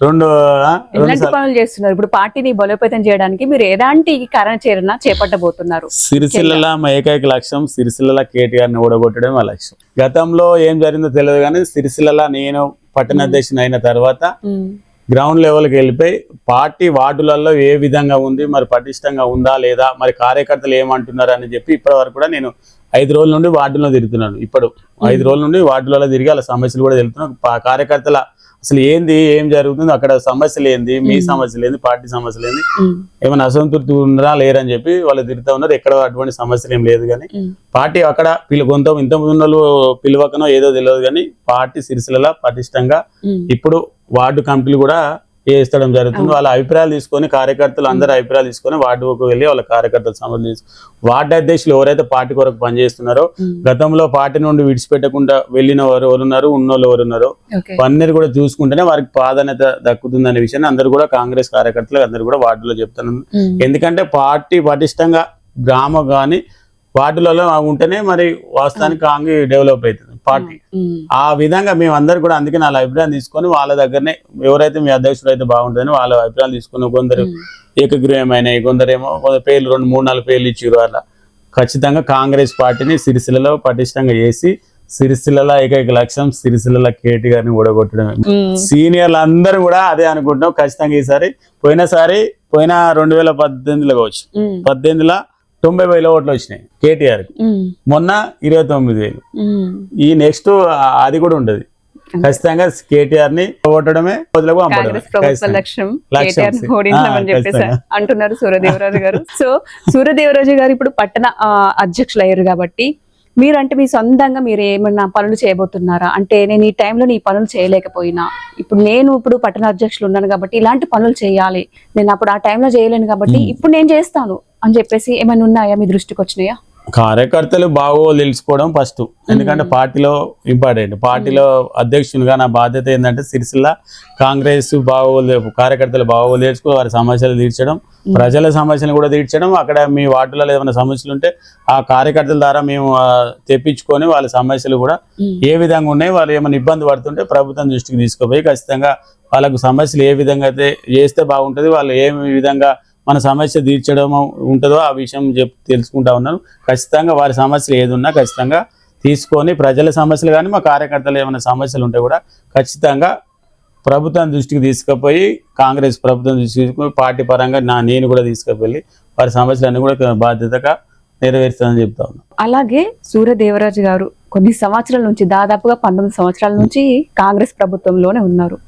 ఎలాంటి పనులు చేస్తున్నారు ఇప్పుడు పార్టీని బలోపేతం చేయడానికి? మీరు ఎలాంటి కార్యాచరణ చేపట్టబోతున్నారు? సిరిసిల్ల మా ఏకైక లక్ష్యం సిరిసిల్ల కేటీఆర్ని ఓడగొట్టడం మా లక్ష్యం. గతంలో ఏం జరిగిందో తెలియదు, కానీ సిరిసిల్ల నేను పట్టణాధ్యక్షుని అయిన తర్వాత గ్రౌండ్ లెవెల్కి వెళ్ళిపోయి పార్టీ వార్డులలో ఏ విధంగా ఉంది, మరి పటిష్టంగా ఉందా లేదా, మరి కార్యకర్తలు ఏమంటున్నారు అని చెప్పి ఇప్పటి వరకు కూడా నేను 5 రోజుల నుండి వార్డులో తిరుగుతున్నాను. ఇప్పుడు 5 రోజుల నుండి వార్డులలో తిరిగి అలా సమస్యలు కూడా తెలుస్తున్నాను. కార్యకర్తల అసలు ఏంది, ఏం జరుగుతుంది, అక్కడ సమస్యలు ఏంది, మీ సమస్యలు ఏంది, పార్టీ సమస్యలు ఏంది, ఏమైనా అసంతృప్తి ఉన్నారా లేరని చెప్పి వాళ్ళు తిరుగుతూ ఉన్నారు. ఎక్కడ అటువంటి సమస్యలు ఏం లేదు, కానీ పార్టీ అక్కడ ఇంతకుముందు వాళ్ళు పిలువకనో ఏదో తెలియదు, కానీ పార్టీ సిరిసిల్ల పటిష్టంగా ఇప్పుడు వార్డు కమిటీలు కూడా చేస్తడం జరుగుతుంది. వాళ్ళ అభిప్రాయాలు తీసుకొని కార్యకర్తలు అందరి అభిప్రాయాలు తీసుకొని వార్డుకు వెళ్ళి వాళ్ళ కార్యకర్తలు సమస్యలు తీసుకు వార్డు అధ్యక్షులు ఎవరైతే పార్టీ కొరకు పనిచేస్తున్నారో, గతంలో పార్టీ నుండి విడిచిపెట్టకుండా వెళ్ళిన వారు ఎవరున్నారు, ఉన్నోళ్ళు ఎవరున్నారో పన్నీరు కూడా చూసుకుంటేనే వారికి ప్రాధాన్యత దక్కుతుందనే విషయాన్ని అందరూ కూడా కాంగ్రెస్ కార్యకర్తలు అందరూ కూడా వార్డులో చెప్తున్నారు. ఎందుకంటే పార్టీ పటిష్టంగా గ్రామం కానీ వార్డులలో ఉంటేనే మరి వాస్తవానికి కాంగ్రెస్ డెవలప్ అవుతుంది పార్టీ. ఆ విధంగా మేము అందరు కూడా అందుకే నా అభిప్రాయం తీసుకొని వాళ్ళ దగ్గరనే ఎవరైతే మీ అధ్యక్షుడు అయితే బాగుంటుందని వాళ్ళ అభిప్రాయాలు తీసుకుని కొందరు ఏకగ్రీవమైనాయి, కొందరేమో పేర్లు 2-3-4 పేర్లు ఇచ్చారు. అలా ఖచ్చితంగా కాంగ్రెస్ పార్టీని సిరిసిల్లలో పటిష్టంగా చేసి సిరిసిల్ల ఏకైక లక్ష్యం సిరిసిల్ల కేటీఆర్ని ఓడగొట్టడమే. సీనియర్లు అందరూ కూడా అదే అనుకుంటున్నాం. ఖచ్చితంగా ఈసారి పోయిన 2018లో కావచ్చు, 18లో 90,000 ఓట్లు వచ్చినాయి కేటీఆర్, మొన్న 29,000. ఈ నెక్స్ట్ అది కూడా ఉంటది. ఖచ్చితంగా కేటీఆర్ ని ఓటడమే అంటున్నారు సూర్యదేవరాజు గారు. సో సూర్యదేవరాజు గారు ఇప్పుడు పట్టణ అధ్యక్షులు అయ్యారు కాబట్టి మీరంటే మీ సొంతంగా మీరు ఏమన్నా పనులు చేయబోతున్నారా? అంటే నేను ఈ టైంలో ఈ పనులు చేయలేకపోయినా ఇప్పుడు పట్టణ అధ్యక్షులు ఉన్నాను కాబట్టి ఇలాంటి పనులు చేయాలి, నేను అప్పుడు ఆ టైంలో చేయలేను కాబట్టి ఇప్పుడు నేను చేస్తాను అని చెప్పేసి ఏమైనా ఉన్నాయా, మీ దృష్టికి వచ్చినాయా? కార్యకర్తలు బాగోలు తెలుసుకోవడం ఫస్ట్. ఎందుకంటే పార్టీలో ఇంపార్టెంట్. పార్టీలో అధ్యక్షునిగా నా బాధ్యత ఏంటంటే సిరిసిల్ల కాంగ్రెస్ కార్యకర్తలు బాగోలు తెలుసుకో, వారి సమస్యలు తీర్చడం, ప్రజల సమస్యలు కూడా తీర్చడం. అక్కడ మీ వార్డులలో ఏమైనా సమస్యలు ఉంటే ఆ కార్యకర్తల ద్వారా మేము తెప్పించుకొని వాళ్ళ సమస్యలు కూడా ఏ విధంగా ఉన్నాయి, వాళ్ళు ఏమైనా ఇబ్బంది పడుతుంటే ప్రభుత్వం దృష్టికి తీసుకుపోయి ఖచ్చితంగా వాళ్ళకు సమస్యలు ఏ విధంగా అయితే చేస్తే బాగుంటుంది, వాళ్ళు ఏ విధంగా మన సమస్య తీర్చడం ఉంటుందో ఆ విషయం తెలుసుకుంటా ఉన్నాను. ఖచ్చితంగా వారి సమస్యలు ఏది ఉన్నా ఖచ్చితంగా తీసుకొని ప్రజల సమస్యలు కానీ మా కార్యకర్తలు ఏమైనా సమస్యలు ఉంటే కూడా ఖచ్చితంగా ప్రభుత్వం దృష్టికి తీసుకుపోయి కాంగ్రెస్ ప్రభుత్వం దృష్టికి తీసుకుని పార్టీ పరంగా నేను కూడా తీసుకువెళ్ళి వారి సమస్యలన్నీ కూడా బాధ్యతగా నెరవేరుస్తానని చెప్తా ఉన్నాను. అలాగే సూర్యదేవరాజు గారు కొన్ని సంవత్సరాల నుంచి దాదాపుగా 19 సంవత్సరాల నుంచి కాంగ్రెస్ ప్రభుత్వంలోనే ఉన్నారు.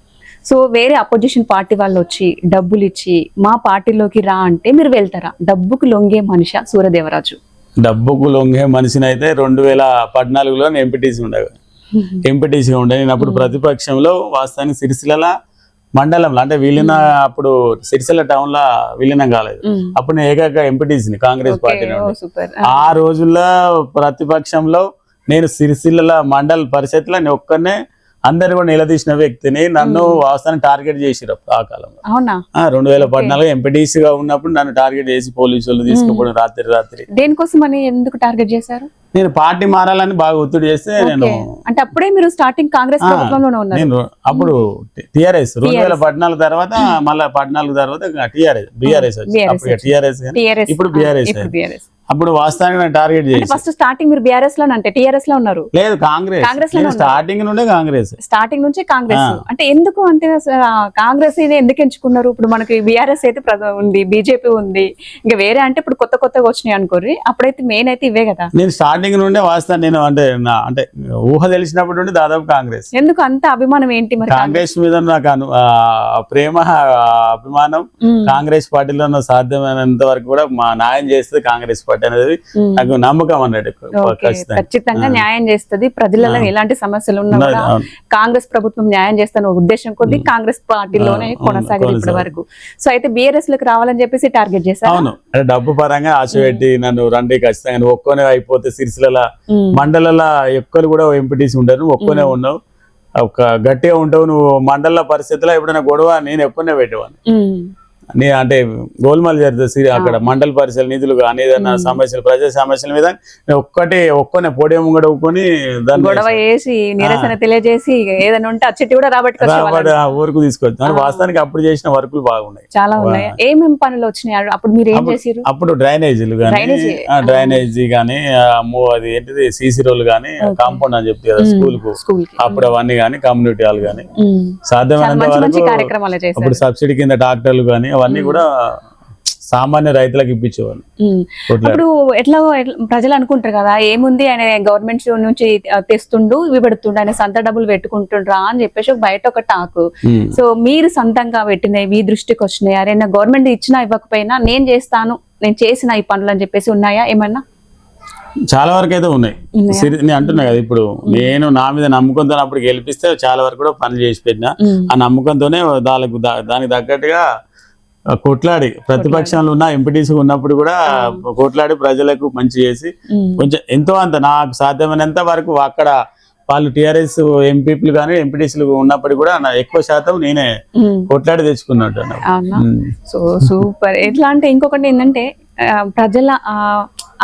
సో వేరే అపోజిషన్ పార్టీ వాళ్ళు వచ్చి డబ్బులు ఇచ్చి మా పార్టీలోకి రా అంటే మీరు వెళ్తారా? డబ్బుకు లొంగే మనిషి సూర్యదేవరాజు? డబ్బుకు లొంగే మనిషిని అయితే 2014లో ఎంపీటీసీ ఎంపీటీసీగా ఉండే. నేను అప్పుడు ప్రతిపక్షంలో వాస్తవానికి సిరిసిల్ల మండలంలో అంటే అప్పుడు సిరిసిల్ల టౌన్ లో విలీనం కాలేదు. అప్పుడు నేను ఏకైక ఎంపీటీసీని కాంగ్రెస్ పార్టీ. ఆ రోజుల్లో ప్రతిపక్షంలో నేను సిరిసిల్ల మండల పరిషత్లో నేను ఒక్కనే అందరు కూడా నిలదీసిన వ్యక్తిని. నన్ను వాస్తవాన్ని టార్గెట్ చేసిరు ఆ కాలంలో. 2014 ఎంపీటీసీగా ఉన్నప్పుడు నన్ను టార్గెట్ చేసి పోలీసులు తీసుకుపోవడం రాత్రి. దేనికోసం ఎందుకు టార్గెట్ చేశారు? నేను పార్టీ మారాలని బాగా ఒత్తిడి చేస్తే నేను అంటే అప్పుడే మీరు స్టార్టింగ్ కాంగ్రెస్ ప్రభుత్వంలోనే ఉన్నారు. నేను అప్పుడు టీఆర్ఎస్ 2014 తర్వాత మళ్ళీ 14 తర్వాత బీఆర్ఎస్ ఇప్పుడు బీఆర్ఎస్. అప్పుడు వాస్తవానికి నేను టార్గెట్ చేసి ఫస్ట్ స్టార్టింగ్ మీరు బీఆర్ఎస్ లో అంటే టీఆర్ఎస్ లో ఉన్నారు? లేదు, కాంగ్రెస్ స్టార్టింగ్ నుండే స్టార్టింగ్ నుంచే కాంగ్రెస్. అంటే ఎందుకు అంటే కాంగ్రెస్ ఎందుకు ఎంచుకున్నారు? ఇప్పుడు మనకి బీఆర్ఎస్ అయితే ఉంది, బీజేపీ ఉంది, ఇంకా వేరే అంటే ఇప్పుడు కొత్తగా వచ్చినాయి అనుకోరి. అప్పుడైతే మెయిన్ అయితే ఇవే కదా. నేను స్టార్టింగ్ నుండే వాస్తవం నేను అంటే ఊహ తెలిసినప్పటి నుండి దాదాపు కాంగ్రెస్. ఎందుకు అంత అభిమానం ఏంటి మరి కాంగ్రెస్ మీద? నాకు ప్రేమ అభిమానం కాంగ్రెస్ పార్టీలో సాధ్యమైనంత వరకు కూడా మా న్యాయం చేస్తే కాంగ్రెస్ పార్టీ. పార్టీ అనేది నాకు నమ్మకం అన్నట్టు. ఖచ్చితంగా న్యాయం చేస్తుంది, ప్రజలలో ఎలాంటి సమస్యలు ఉన్నా కూడా కాంగ్రెస్ ప్రభుత్వం న్యాయం చేస్తున్న ఉద్దేశం కొద్ది కాంగ్రెస్ పార్టీలోనే కొనసాగింది ఇప్పటి వరకు. సో అయితే బీఆర్ఎస్ లకు రావాలని చెప్పేసి టార్గెట్ చేశారు. అవును, అంటే డబ్బు పరంగా ఆశ పెట్టి నన్ను రండి ఖచ్చితంగా, నువ్వు ఒక్కనే అయిపోతే సిరిసిల్ల మండలాల ఎక్కలు కూడా ఎంపీటీసీ ఉంటారు, నువ్వు ఒక్కనే ఉన్నావు, ఒక గట్టిగా ఉంటావు, నువ్వు మండల పరిస్థితిలో ఎప్పుడైనా గొడవ నేను ఎక్కువనే పెట్టేవాడిని. అంటే గోల్మాల్ జరుగుతుంది అక్కడ మండల పరిసర నిధులు కానీ ఏదైనా సమస్యలు ప్రజా సమస్యల మీద ఒక్కనే పోడియం ముంగడ ఒప్పుకొని గొడవ వేసి నిరసన తెలియజేసి ఏదైనా ఉంటే అచ్చటి కూడా ఊరుకు తీసుకొచ్చాను. వాస్తవానికి అప్పుడు చేసిన వర్కులు బాగున్నాయి, చాలా ఉన్నాయి. ఏమేమి పనులు వచ్చినాయి అప్పుడు మీరు ఏం చేసారు? అప్పుడు డ్రైనేజీలు కానీ డ్రైనేజీ కానీ అది ఏంటిది సీసీ రోడ్లు కానీ కాంపౌండ్ అని చెప్తే కదా స్కూల్ కు అప్పుడు అవన్నీ కానీ కమ్యూనిటీ హాల్ కానీ సాధ్యమైనంత వరకు అప్పుడు సబ్సిడీ కింద ట్రాక్టర్లు కానీ అవన్నీ కూడా సామాన్య రైతులకు ఇప్పించేవాళ్ళు. ఇప్పుడు ఎట్లా ప్రజలు అనుకుంటారు కదా, ఏముంది ఆయన గవర్నమెంట్ నుంచి తెస్తుండు ఇవి పెడుతుండు, ఆయన సొంత డబ్బులు పెట్టుకుంటుండ్రా అని చెప్పేసి బయట ఒక టాక్. సో మీరు సొంతంగా పెట్టినవి మీ దృష్టికి వచ్చినాయి, అరే నా గవర్నమెంట్ ఇచ్చినా ఇవ్వకపోయినా నేను చేస్తాను, నేను చేసిన ఈ పనులు అని చెప్పేసి ఉన్నాయా ఏమన్నా? చాలా వరకు అయితే ఉన్నాయి. నేను అంటున్నా కదా, ఇప్పుడు నేను నా మీద నమ్మకంతో అప్పుడు గెలిపిస్తే చాలా వరకు కూడా పనులు చేసి పెట్టినా. ఆ నమ్మకంతోనే దానికి తగ్గట్టుగా కొట్లాడి ప్రతిపక్షంలో ఉన్న ఎంపీటీసీ ఉన్నప్పుడు కూడా కొట్లాడి ప్రజలకు మంచి చేసి కొంచెం ఎంతో అంత నాకు సాధ్యమైనంత వరకు అక్కడ వాళ్ళు టీఆర్ఎస్ ఎంపీలు కానీ ఎంపీటీసీలు ఉన్నప్పుడు కూడా ఎక్కువ శాతం నేనే కొట్లాడి తెచ్చుకున్నట్టు. So super. ఎట్లా అంటే ఇంకొకటి ఏంటంటే ప్రజల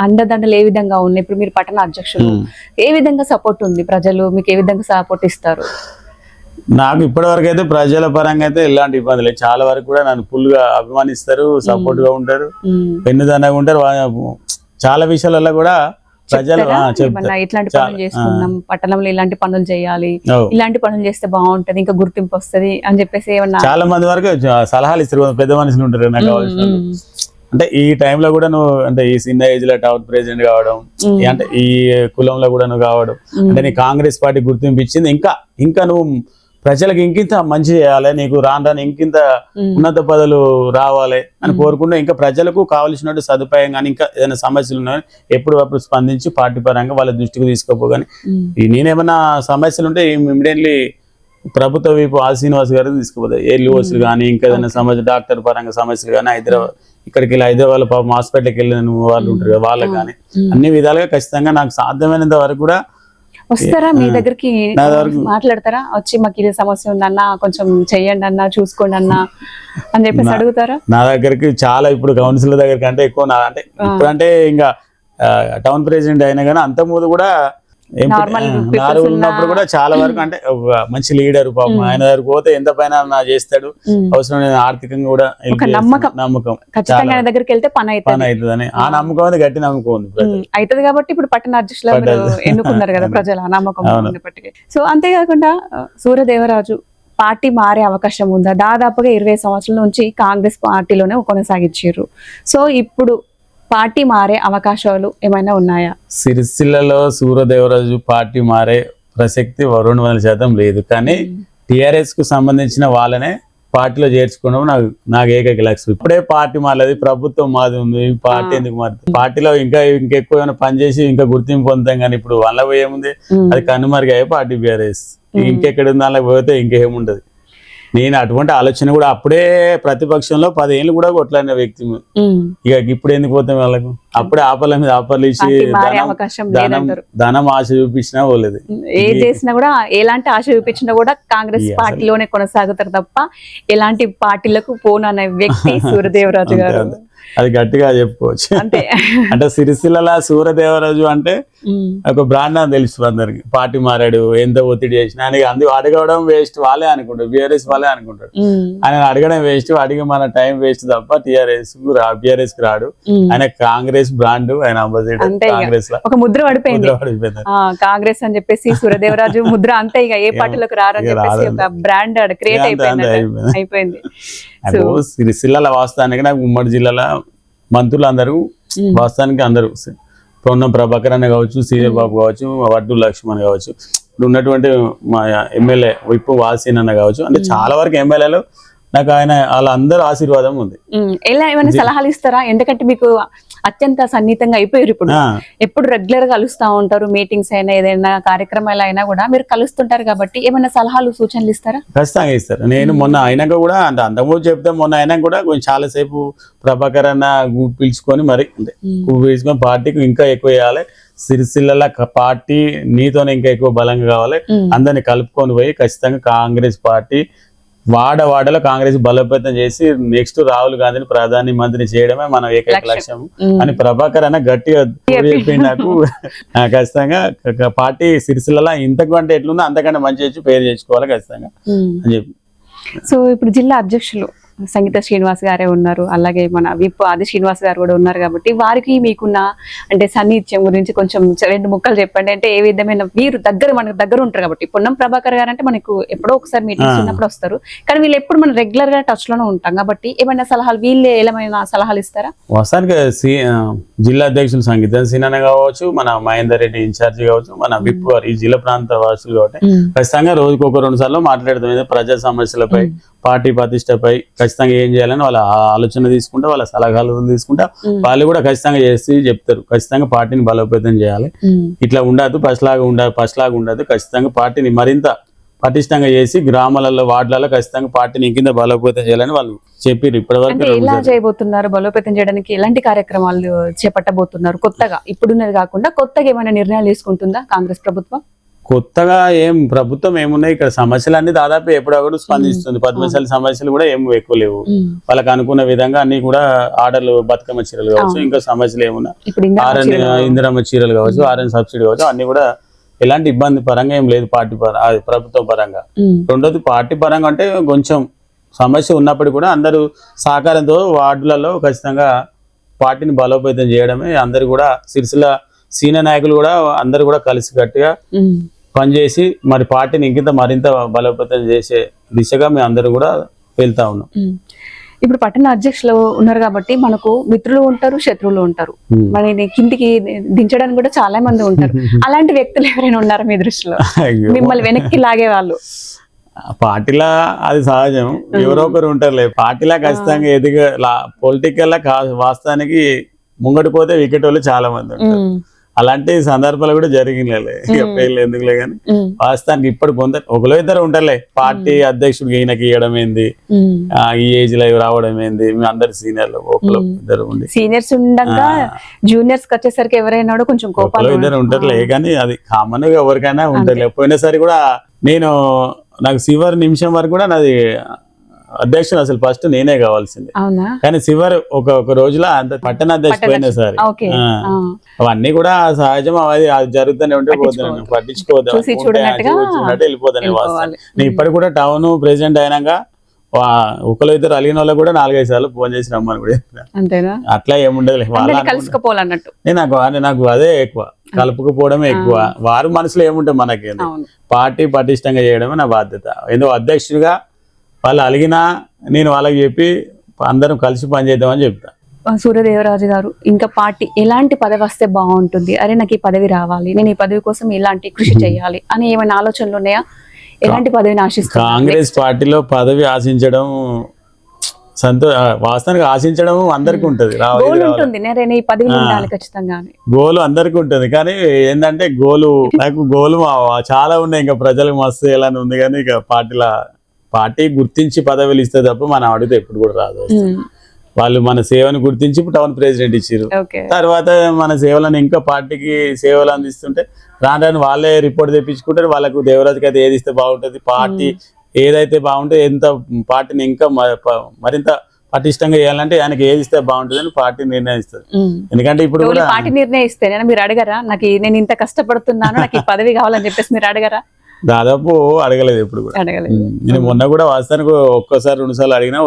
అండదండలు ఏ విధంగా ఉన్నాయి? ఇప్పుడు మీరు పట్టణ అధ్యక్షులు, ఏ విధంగా సపోర్ట్ ఉంది? ప్రజలు మీకు ఏ విధంగా సపోర్ట్ ఇస్తారు? నాకు ఇప్పటి వరకు అయితే ప్రజల పరంగా అయితే ఎలాంటి ఇబ్బంది లేదు. చాలా వరకు కూడా నన్ను ఫుల్ గా అభిమానిస్తారు, సపోర్ట్ గా ఉంటారు, పెన్నుదన్నగా ఉంటారు. చాలా విషయాలలో కూడా ప్రజలు ఇట్లాంటి పనులు చేసుకున్నాం, పట్టణంలో ఇలాంటి పనులు చేయాలి, ఇలాంటి పనులు చేస్తే బాగుంటది, ఇంకా గుర్తింపు వస్తది అని చెప్పేసి ఏమన్నా చాలా మంది వరకు సలహాలు ఇస్తారు. పెద్ద మనుషులు ఉంటారు నాకు కావాల్సిన, అంటే ఈ టైంలో కూడా నువ్వు అంటే ఈ చిన్న ఏజ్ లో టౌన్ ప్రెసిడెంట్ కావడం, అంటే ఈ కులంలో కూడా నువ్వు కావడం, అంటే నీ కాంగ్రెస్ పార్టీ గుర్తింపు ఇచ్చింది, ఇంకా నువ్వు ప్రజలకు ఇంకింత మంచి చేయాలి, నీకు రాను ఇంకింత ఉన్నత పదవులు రావాలి అని కోరుకుంటూ ఇంకా ప్రజలకు కావాల్సినట్టు సదుపాయం కానీ ఇంకా ఏదైనా సమస్యలు ఉన్నాయని ఎప్పుడప్పుడు స్పందించి పార్టీ పరంగా వాళ్ళ దృష్టికి తీసుకోపోగాని నేనేమన్నా సమస్యలు ఉంటే ఇమీడియట్లీ ప్రభుత్వ వైపు శ్రీనివాస్ గారికి తీసుకుపోతాయి. ఏర్లు కానీ ఇంకా ఏదైనా సమస్య డాక్టర్ పరంగా సమస్యలు కానీ హైదరాబాద్ ఇక్కడికి వెళ్ళి హైదరాబాద్ పాపం హాస్పిటల్కి వెళ్ళిన వాళ్ళు ఉంటారు కదా వాళ్ళకి కానీ అన్ని విధాలుగా ఖచ్చితంగా నాకు సాధ్యమైనంత వరకు కూడా వస్తారా మీ దగ్గరికి, మాట్లాడతారా? వచ్చి మాకు ఇది సమస్య ఉందన్నా కొంచెం చెయ్యండి అన్నా, చూసుకోండి అన్నా అని చెప్పేసి అడుగుతారా? నా దగ్గరికి చాలా ఇప్పుడు కౌన్సిలర్ దగ్గరికి అంటే ఎక్కువ అంటే ఇప్పుడంటే ఇంకా టౌన్ ప్రెసిడెంట్ అయినా కానీ అంత ముందు కూడా ఉన్నప్పుడు కూడా చాలా వరకు అంటే ఒక మంచి లీడర్ పాపం ఆయన దగ్గరకు పోతే ఎంత పైన చేస్తాడు, అవసరం ఆర్థికంగా కూడా నమ్మకం దగ్గరికి వెళ్తే పని అవుతుందని ఆ నమ్మకం అది గట్టి నమ్మకం ఉంది అవుతుంది. కాబట్టి ఇప్పుడు పట్టణ అధ్యక్షులు ఎన్నుకున్నారు కదా ప్రజలు, ఆ నమ్మకం. సో అంతేకాకుండా సూర్యదేవరాజు పార్టీ మారే అవకాశం ఉందా? దాదాపుగా 20 సంవత్సరాల నుంచి కాంగ్రెస్ పార్టీలోనే కొనసాగించారు. సో ఇప్పుడు పార్టీ మారే అవకాశాలు ఏమైనా ఉన్నాయా? సిరిసిల్లలో సూర్యదేవరాజు పార్టీ మారే ప్రసక్తి 200% లేదు. కానీ టిఆర్ఎస్ కు సంబంధించిన వాళ్ళనే పార్టీలో చేర్చుకోవడం నాకు ఏకైక లక్ష్యం. ఇప్పుడే పార్టీ మారలేదు, ప్రభుత్వం మాది ఉంది, పార్టీ ఎందుకు మారుతుంది? పార్టీలో ఇంకెక్కువ ఏమైనా పనిచేసి ఇంకా గుర్తింపు పొందుతాం. కానీ ఇప్పుడు వాళ్ళ పోయేముంది, అది కనుమరుగా పార్టీ బీఆర్ఎస్ ఇంకెక్కడ ఉంది, అలా పోతే ఇంకేముండదు. నేను అటువంటి ఆలోచన కూడా అప్పుడే ప్రతిపక్షంలో 10 ఏళ్ళు కూడా కొట్లాడిన వ్యక్తి. ఇక ఇప్పుడు ఎందుకు పోతాం వాళ్ళకు? అప్పుడే ఆపర్ల మీద ఆపర్లు ఇచ్చి ధనం ఆశ చూపించినా పోలేదు. ఏ చేసినా కూడా ఎలాంటి ఆశ చూపించినా కూడా కాంగ్రెస్ పార్టీలోనే కొనసాగుతారు తప్ప ఎలాంటి పార్టీలకు పోననే వ్యక్తి సూర్యదేవరాజు గారు. అది గట్టిగా చెప్పుకోవచ్చు. అంటే సిరిసిల్ల సూర్యదేవరాజు అంటే ఒక బ్రాండ్ అని తెలుసు అందరికి. పార్టీ మారాడు, ఎంత ఒత్తిడి చేసినా ఆయనకి అడగడం వేస్ట్, వాళ్ళే అనుకుంటారు, బీఆర్ఎస్ వాళ్ళే అనుకుంటారు. ఆయన అడగడం వేస్ట్, అడిగి మన టైం వేస్ట్ తప్ప బీఆర్ఎస్ కి రాడు. ఆయన కాంగ్రెస్ బ్రాండ్, ఆయన అంబాసిడర్ కాంగ్రెస్ లో ఒక ముద్ర పడిపోయింది కాంగ్రెస్ అని చెప్పేసి. సూర్యదేవరాజు ముద్ర అంతే, ఇక ఏ పార్టీలోకి రారని చెప్పేసి ఒక బ్రాండ్ క్రియేట్ అయిపోయింది. సిరిసిల్ల వాస్తవానికి నాకు ఉమ్మడి జిల్లాలో మంత్రులు అందరూ వాస్తవానికి అందరూ పొన్నం ప్రభాకర్ అన్న కావచ్చు, సీనియర్ బాబు కావచ్చు, వడ్డు లక్ష్మణ్ కావచ్చు, ఇప్పుడు ఉన్నటువంటి మా ఎమ్మెల్యే విప్పు వాసీన్ అన్న కావచ్చు, అంటే చాలా వరకు ఎమ్మెల్యేలు నాకు ఆయన వాళ్ళందరూ ఆశీర్వాదం ఉంది. ఎలా ఏమైనా సలహాలు ఇస్తారా? ఎందుకంటే మీకు అత్యంత సన్నిహితంగా అయిపోయారు ఇప్పుడు. ఆ, ఎప్పుడు రెగ్యులర్ గా కలుస్తా ఉంటారు, మీటింగ్స్ అయినా ఏదైనా కార్యక్రమాలు అయినా కూడా మీరు కలుస్తుంటారు కాబట్టి ఏమైనా సలహాలు సూచనలు ఇస్తారా? ఖచ్చితంగా ఇస్తారు. నేను మొన్న అయినాక కూడా అంటే అంతకుముందు చెప్తే మొన్న అయినాక కూడా కొంచెం చాలాసేపు ప్రభాకర్ అన్న పిలుచుకొని మరి అంటే పిలుచుకొని పార్టీకి ఇంకా ఎక్కువ చేయాలి, సిరిసిల్ల పార్టీ నీతోనే ఇంకా ఎక్కువ బలంగా కావాలి, అందరిని కలుపుకొని పోయి ఖచ్చితంగా కాంగ్రెస్ పార్టీ వాడవాడలో కాంగ్రెస్ బలోపేతం చేసి నెక్స్ట్ రాహుల్ గాంధీని ప్రధాని మంత్రిని చేయడమే మన ఏకైక లక్ష్యం అని ప్రభాకర్ అన్న గట్టిగా చెప్పి నాకు ఖచ్చితంగా పార్టీ సిరిసిల్ల ఇంతకు అంటే ఎట్లుందో అంతకంటే మంచి చేసి పేరు చేసుకోవాలి ఖచ్చితంగా అని చెప్పి. సో ఇప్పుడు జిల్లా అధ్యక్షులు సంగీత శ్రీనివాస్ గారే ఉన్నారు, అలాగే మన విప్ ఆది శ్రీనివాస్ గారు కూడా ఉన్నారు కాబట్టి వారికి మీకున్న అంటే సాన్నిధ్యం గురించి కొంచెం 2 ముక్కలు చెప్పండి. అంటే ఏ విధమైన వీరు మనకు దగ్గర ఉంటారు కాబట్టి, పొన్నం ప్రభాకర్ గారు అంటే మనకు ఎప్పుడో ఒకసారి మీటింగ్స్ ఉన్నప్పుడు వస్తారు, కానీ వీళ్ళు ఎప్పుడు మనం రెగ్యులర్ గా టచ్ లోనే ఉంటాం కాబట్టి ఏమైనా సలహాలు వీళ్ళే ఏమైనా సలహాలు ఇస్తారా? వస్తానికి జిల్లా అధ్యక్షులు సంగీత సీనన్న కావచ్చు, మన మహేందర్ రెడ్డి ఇన్ఛార్జి కావచ్చు, మన విప్ గారు ఈ జిల్లా ప్రాంత వాసులు కాబట్టి ఖచ్చితంగా రోజుకు 1-2 సార్లు మాట్లాడతాం ప్రజా సమస్యలపై, పార్టీ ప్రతిష్టపై ఖచ్చితంగా ఏం చేయాలని వాళ్ళ ఆలోచన తీసుకుంటా, వాళ్ళ సలహాలు తీసుకుంటా వాళ్ళు కూడా ఖచ్చితంగా చేసి చెప్తారు. ఖచ్చితంగా పార్టీని బలోపేతం చేయాలి, ఇట్లా ఉండదు ఫస్ట్ లాగా ఉండదు, ఖచ్చితంగా పార్టీని మరింత పటిష్టంగా చేసి గ్రామాలలో వార్డులలో ఖచ్చితంగా పార్టీని ఇంకింత బలోపేతం చేయాలని వాళ్ళు చెప్పారు. ఇప్పటివరకు ఎలా చేయబోతున్నారు బలోపేతం చేయడానికి, ఎలాంటి కార్యక్రమాలు చేపట్టబోతున్నారు కొత్తగా? ఇప్పుడున్నది కాకుండా కొత్తగా ఏమైనా నిర్ణయాలు తీసుకుంటుందా కాంగ్రెస్ ప్రభుత్వం? కొత్తగా ఏం ప్రభుత్వం ఏమున్నాయి ఇక్కడ సమస్యలన్నీ దాదాపు ఎప్పుడప్పుడు స్పందిస్తుంది. పద్మశాలి సమస్యలు కూడా ఏం ఎక్కువ లేవు, వాళ్ళకి అనుకున్న విధంగా అన్ని కూడా ఆర్డర్లు, బతుకమ్మ చీరలు కావచ్చు, ఇంకా సమస్యలు ఏమున్నా ఇందిరమ్మ చీరలు కావచ్చు, ఆర్ఎన్ సబ్సిడీ కావచ్చు, అన్ని కూడా ఎలాంటి ఇబ్బంది పరంగా ఏం లేదు పార్టీ ప్రభుత్వం పరంగా. రెండోది పార్టీ పరంగా అంటే కొంచెం సమస్య ఉన్నప్పటికీ కూడా అందరూ సహకారంతో వార్డులలో ఖచ్చితంగా పార్టీని బలోపేతం చేయడమే. అందరు కూడా సిరిసిల్ల సీనియర్ నాయకులు కూడా అందరు కూడా కలిసి గట్టిగా పనిచేసి మరి పార్టీని ఇంకింత మరింత బలోపేతం చేసే దిశగా మేము అందరూ కూడా వెళ్తా ఉన్నాం. ఇప్పుడు పట్టణ అధ్యక్షులు ఉన్నారు కాబట్టి మనకు మిత్రులు ఉంటారు, శత్రువులు ఉంటారు, మరి కిందికి దించడానికి కూడా చాలా మంది ఉంటారు. అలాంటి వ్యక్తులు ఎవరైనా ఉన్నారా మీ దృష్టిలో, మిమ్మల్ని వెనక్కి లాగే వాళ్ళు? పార్టీలా అది సహజం, ఎవరో ఒకరు ఉంటారులే. పార్టీలా ఖచ్చితంగా ఎదిగా పొలిటికల్ వాస్తవానికి ముంగటి పోతే వికెట్ వాళ్ళు చాలా మంది ఉంటారు. అలాంటి సందర్భాలు కూడా జరిగినాయి, పేర్లు ఎందుకులే కానీ వాస్తవానికి ఇప్పుడు ఒకలో ఇద్దరు ఉంటారులే. పార్టీ అధ్యక్షుడికి ఈయనకి ఇవ్వడం ఏంది, ఈ ఏజ్ లో రావడం ఏంది, మేము అందరు సీనియర్లు ఒకరు ఇద్దరు ఉండి, సీనియర్స్ ఉండగా జూనియర్స్ వచ్చేసరికి ఎవరైనా కొంచెం కోపాలు ఇద్దరు ఉంటారులే. కానీ అది కామన్ గా ఎవరికైనా ఉంటారులే. పోయినసారి కూడా నాకు చివరి నిమిషం వరకు కూడా నాది అధ్యక్షుడు అసలు ఫస్ట్ నేనే కావాల్సింది, కానీ చివరి ఒక రోజులో అంత పట్టణ అధ్యక్షుడు పోయినా సరే అవన్నీ కూడా సహజం, అది జరుగుతూనే ఉంటే పోతాను, పట్టించుకోవద్దు వెళ్ళిపోతాను. నేను ఇప్పటికి కూడా టౌన్ ప్రెసిడెంట్ అయినాక ఒకరు ఇద్దరు అలిగిన వాళ్ళు కూడా 4-5 సార్లు ఫోన్ చేసి రమ్మని కూడా చెప్పిన. అట్లా ఏముండదు, నాకు అదే ఎక్కువ, కలుపుకుపోవడమే ఎక్కువ. వారు మనసులో ఏముంటే మనకి పార్టీ పటిష్టంగా చేయడమే నా బాధ్యత. ఎందుకు అధ్యక్షుడిగా వాళ్ళు అలిగినా నేను వాళ్ళకి చెప్పి అందరం కలిసి పనిచేద్దామని చెప్తా. సూర్యదేవరాజు గారు, ఇంకా పార్టీ ఎలాంటి పదవి వస్తే బాగుంటుంది, అరే నాకు ఈ పదవి రావాలి, నేను ఈ పదవి కోసం ఇలాంటి కృషి చేయాలి అని ఏమైనా ఆలోచనలు ఉన్నాయా? ఎలాంటి పదవిని ఆశిస్తారు? కాంగ్రెస్ పార్టీలో పదవి ఆశించడం వాస్తవానికి ఆశించడం అందరికి ఉంటది, గోలు అందరికి ఉంటది. కానీ ఏంటంటే నాకు గోలు చాలా ఉన్నాయి, ఇంకా ప్రజలకు మస్తు ఎలా ఉంది. కానీ ఇక పార్టీ గుర్తించి పదవులు ఇస్తే తప్ప మనం అడిగితే ఎప్పుడు కూడా రాదు. వాళ్ళు మన సేవను గుర్తించి టౌన్ ప్రెసిడెంట్ ఇచ్చారు, తర్వాత మన సేవలను ఇంకా పార్టీకి సేవలు అందిస్తుంటే రాను వాళ్ళే రిపోర్ట్ తెప్పించుకుంటారు. వాళ్ళకు దేవరాజుకి అయితే ఏది ఇస్తే బాగుంటుంది, పార్టీ ఏదైతే బాగుంటుంది, ఎంత పార్టీని ఇంకా మరింత పటిష్టంగా చేయాలంటే ఆయనకి ఏది ఇస్తే బాగుంటుంది అని పార్టీ నిర్ణయిస్తుంది. ఎందుకంటే ఇప్పుడు కూడా పార్టీ నిర్ణయిస్తే మీరు అడగరా, నాకు నేను ఇంత కష్టపడుతున్నాను, నాకు ఈ పదవి కావాలని చెప్పేసి మీరు అడగరా? దాదాపు అడగలేదు ఎప్పుడు కూడా. నేను మొన్న కూడా వాస్తవానికి ఒక్కోసారి 2 సార్లు అడిగినా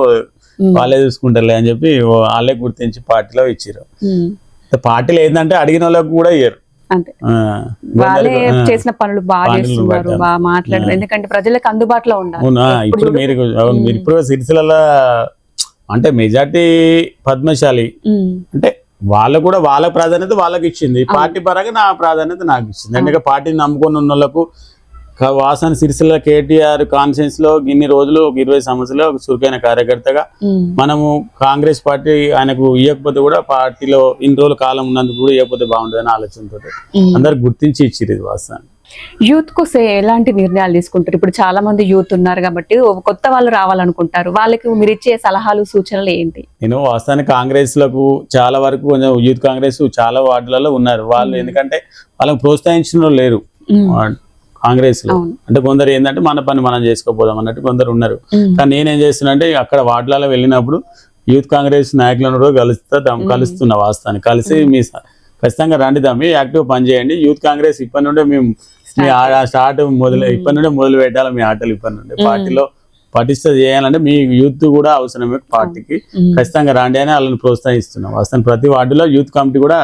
వాళ్ళే చూసుకుంటారులే అని చెప్పి వాళ్ళే గుర్తించి పార్టీలో ఇచ్చారు. పార్టీలో ఏంటంటే అడిగిన వాళ్ళకు కూడా ఇయ్యరు, వాళ్ళే చేసిన పనులు బాగా చేస్తున్నారు, బాగా మాట్లాడారు. ఎందుకంటే ప్రజలకు అందుబాటులో ఉండాలి. ఇప్పుడు ఇప్పుడు సిరిసిల్ల అంటే మెజార్టీ పద్మశాలి అంటే వాళ్ళు కూడా వాళ్ళ ప్రాధాన్యత వాళ్ళకి ఇచ్చింది, పార్టీ పరంగా నా ప్రాధాన్యత నాకు ఇచ్చింది. ఎందుకంటే పార్టీని నమ్ముకొని ఉన్న వాళ్ళకు వాసన సిరిసిల్ల కేటీఆర్ కాన్ఫరెన్స్ లో ఇన్ని రోజులు ఒక 20 సంవత్సరాలు ఒక చురుకైన కార్యకర్తగా మనము కాంగ్రెస్ పార్టీ ఆయనకు ఇవ్వకపోతే కూడా పార్టీలో ఇన్ని రోజులు కాలం ఉన్నందుకు కూడా ఇవ్వకపోతే బాగుంటుందని ఆలోచనతో అందరు గుర్తించి ఇచ్చిరు ఇది వాసన. యూత్ కు ఎలాంటి నిర్ణయాలు తీసుకుంటారు? ఇప్పుడు చాలా మంది యూత్ ఉన్నారు కాబట్టి కొత్త వాళ్ళు రావాలనుకుంటారు, వాళ్ళకి మీరు ఇచ్చే సలహాలు సూచనలు ఏంటి? నేను వాస్తవానికి కాంగ్రెస్ లకు చాలా వరకు కొంచెం యూత్ కాంగ్రెస్ చాలా వార్డులలో ఉన్నారు వాళ్ళు, ఎందుకంటే వాళ్ళకి ప్రోత్సహించిన లేరు కాంగ్రెస్ లో. అంటే కొందరు ఏంటంటే మన పని మనం చేసుకోపోదాం అన్నట్టు కొందరు ఉన్నారు. కానీ నేనేం చేస్తున్నా అంటే అక్కడ వార్డులలో వెళ్ళినప్పుడు యూత్ కాంగ్రెస్ నాయకులను కూడా కలుస్తున్నా వాస్తవానికి. కలిసి మీ ఖచ్చితంగా రండిదాం, యాక్టివ్ పని చేయండి. యూత్ కాంగ్రెస్ ఇప్పటి నుండే మేము స్టార్ట్ ఇప్పటి నుండే మొదలు పెట్టాలి మీ ఆటలు. ఇప్పటి నుండి పార్టీలో పటిష్ట చేయాలంటే మీ యూత్ కూడా అవసరమే పార్టీకి, ఖచ్చితంగా రాండి అని వాళ్ళని ప్రోత్సహిస్తున్నాం. వాస్తవానికి ప్రతి వార్డులో యూత్ కమిటీ కూడా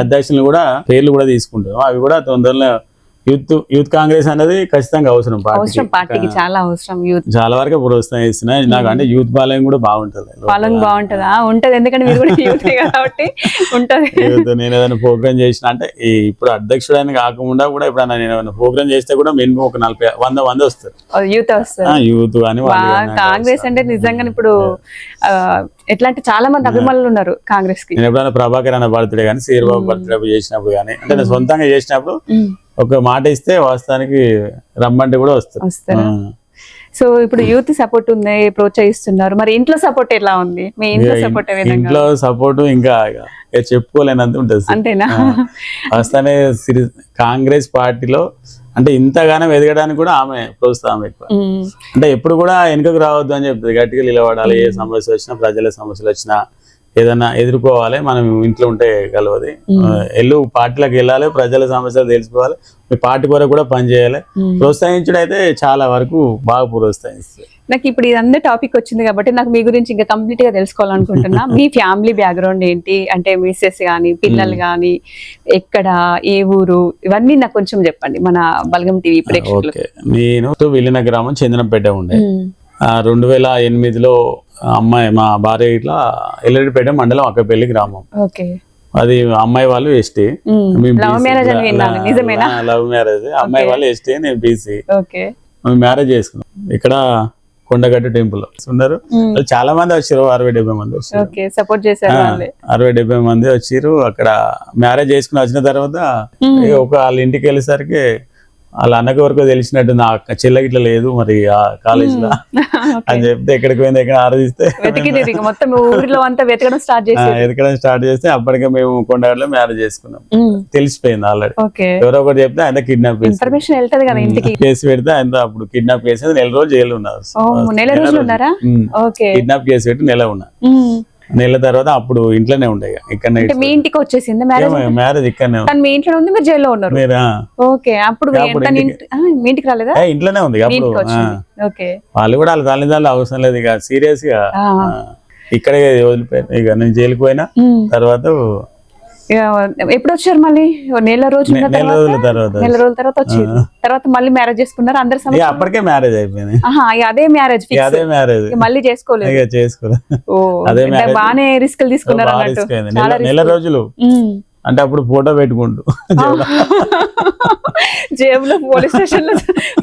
అధ్యక్షులు కూడా పేర్లు కూడా తీసుకుంటాం. అవి కూడా తొందరలో యూత్ కాంగ్రెస్ అనేది ఖచ్చితంగా అవసరం పార్టీకి, చాలా అవసరం. యూత్ చాలా వరకు ప్రోత్సహిస్తున్నాయి నాకు. అంటే యూత్ పాలన కూడా బాగుంటది. బాగుంటుందా? ఉంటది, ఎందుకంటే మీరు కూడా యూత్ కాబట్టి ఉంటది. నేను ఏదైనా ప్రోగ్రామ్ చేసిన అంటే ఇప్పుడు అధ్యక్షుడని కాకుండా కూడా ఎప్పుడైనా నేను ఏమైనా ప్రోగ్రామ్ చేస్తే కూడా మినిమం ఒక 40-100 వస్తారు యూత్ కానీ. కాంగ్రెస్ అంటే నిజంగా ఇప్పుడు ఎట్లా అంటే చాలా మంది అభిమానులు ఉన్నారు కాంగ్రెస్ కి. నేను ఎప్పుడైనా ప్రభాకర్ అన్న బర్త్డే కానీ శ్రీబాబు బర్త్డే చేసినప్పుడు కానీ, అంటే నేను సొంతంగా చేసినప్పుడు ఒక మాట ఇస్తే వాస్తవానికి రమ్మంటే కూడా వస్తారు. సో ఇప్పుడు యూత్ సపోర్ట్ ఉంది, ప్రోత్సహిస్తున్నారు. మరి ఇంట్లో సపోర్ట్ ఎలా ఉంది? మీ ఇంట్లో సపోర్ట్? ఇంట్లో సపోర్ట్ ఇంకా చెప్పుకోలేనంత ఉంటుంది. అంతేనా? వాస్తవానే కాంగ్రెస్ పార్టీలో అంటే ఇంతగానో ఎదగడానికి కూడా ఆమె ప్రోత్సాహం ఎక్కువ. అంటే ఎప్పుడు కూడా వెనుకకు రావద్దు అని చెప్తుంది, గట్టిగా నిలబడాలి. ఏ సమస్య వచ్చినా, ప్రజల సమస్యలు వచ్చినా ఏదైనా ఎదుర్కోవాలి. మనం ఇంట్లో ఉంటే కలవది, పార్టీలకు వెళ్ళాలి, ప్రజల సమస్యలు తెలుసుకోవాలి, మీ పార్టీ కొరకు కూడా పనిచేయాలి. ప్రోత్సహించడం అయితే చాలా వరకు బాగా ప్రోత్సహిస్తుంది. నాకు ఇప్పుడు ఇదంతా టాపిక్ వచ్చింది కాబట్టి నాకు మీ గురించి ఇంకా కంప్లీట్ గా తెలుసుకోవాలనుకుంటున్నా. మీ ఫ్యామిలీ బ్యాక్గ్రౌండ్ ఏంటి, అంటే మిస్సెస్ గానీ, పిల్లలు గానీ, ఎక్కడ, ఏ ఊరు, ఇవన్నీ నాకు కొంచెం చెప్పండి మన బల్గం టీవీ ప్రేక్షకులకు. నేను వెళ్ళిన గ్రామం చంద్రంపేట ఉండే. 2008లో అమ్మాయి మా భార్య ఇట్లా ఎల్లడిపేట మండలం అక్కపల్లి గ్రామం. అది అమ్మాయి వాళ్ళు ST, love marriage. Love marriage. అమ్మాయి వాళ్ళు ఎస్టీ, నేను బీసీ. మ్యారేజ్ చేసుకున్నాం ఇక్కడ కొండగట్టు టెంపుల్ ఉన్నారు. చాలా మంది వచ్చారు, 60-70 మంది వచ్చారు. 60-70 మంది వచ్చారు. అక్కడ మ్యారేజ్ చేసుకుని వచ్చిన తర్వాత వాళ్ళ ఇంటికి వెళ్ళేసరికి వాళ్ళ అన్నకి వరకు తెలిసినట్టు నా చెల్లెకి ఇట్లా లేదు మరి ఆ కాలేజ్ లో అని చెప్తే ఎక్కడికి పోయింది ఎక్కడ ఆరాధిస్తే వెతకడం స్టార్ట్ చేస్తే అప్పటికే మేము కొండగట్లో మ్యారేజ్ చేసుకున్నాం. తెలిసిపోయింది ఆల్రెడీ. ఎవరో ఒకటి చెప్తే ఆయన కిడ్నాప్ కేసు పెడితే ఆయన అప్పుడు కిడ్నాప్ కేసు 1 నెల రోజులు జైలు ఉన్నారు. కిడ్నాప్ కేసు పెట్టి నెల ఉన్నా. నెల తర్వాత అప్పుడు ఇంట్లోనే ఉండే. ఇక్కడ మీ ఇంటికి వచ్చేసింది మ్యారేజ్ ఇక్కడనే మీ ఇంట్లో ఉంది, మీరు జైల్లో ఉన్నారు. అప్పుడు ఇంటికి రాలేదా? ఇంట్లోనే ఉంది. అప్పుడు వాళ్ళు కూడా వాళ్ళ తల్లిదండ్రులు అవసరం లేదు ఇక సీరియస్ గా ఇక్కడే వదిలిపోయారు. ఇక నేను జైలుకి పోయినా తర్వాత ఎప్పుడు వచ్చారు మళ్ళీ? నెల రోజుల తర్వాత వచ్చారు. తర్వాత మళ్ళీ మ్యారేజ్ చేసుకున్నారు అందరు? అప్పటికే మ్యారేజ్ అయిపోయింది. అదే మ్యారేజ్ మళ్ళీ చేసుకోలేదు. బాగానే రిస్క్ తీసుకున్నారు అన్నట్టు. నెల రోజులు అంటే అప్పుడు ఫోటో పెట్టుకుంటూ జేబులో పోలీస్ స్టేషన్ లో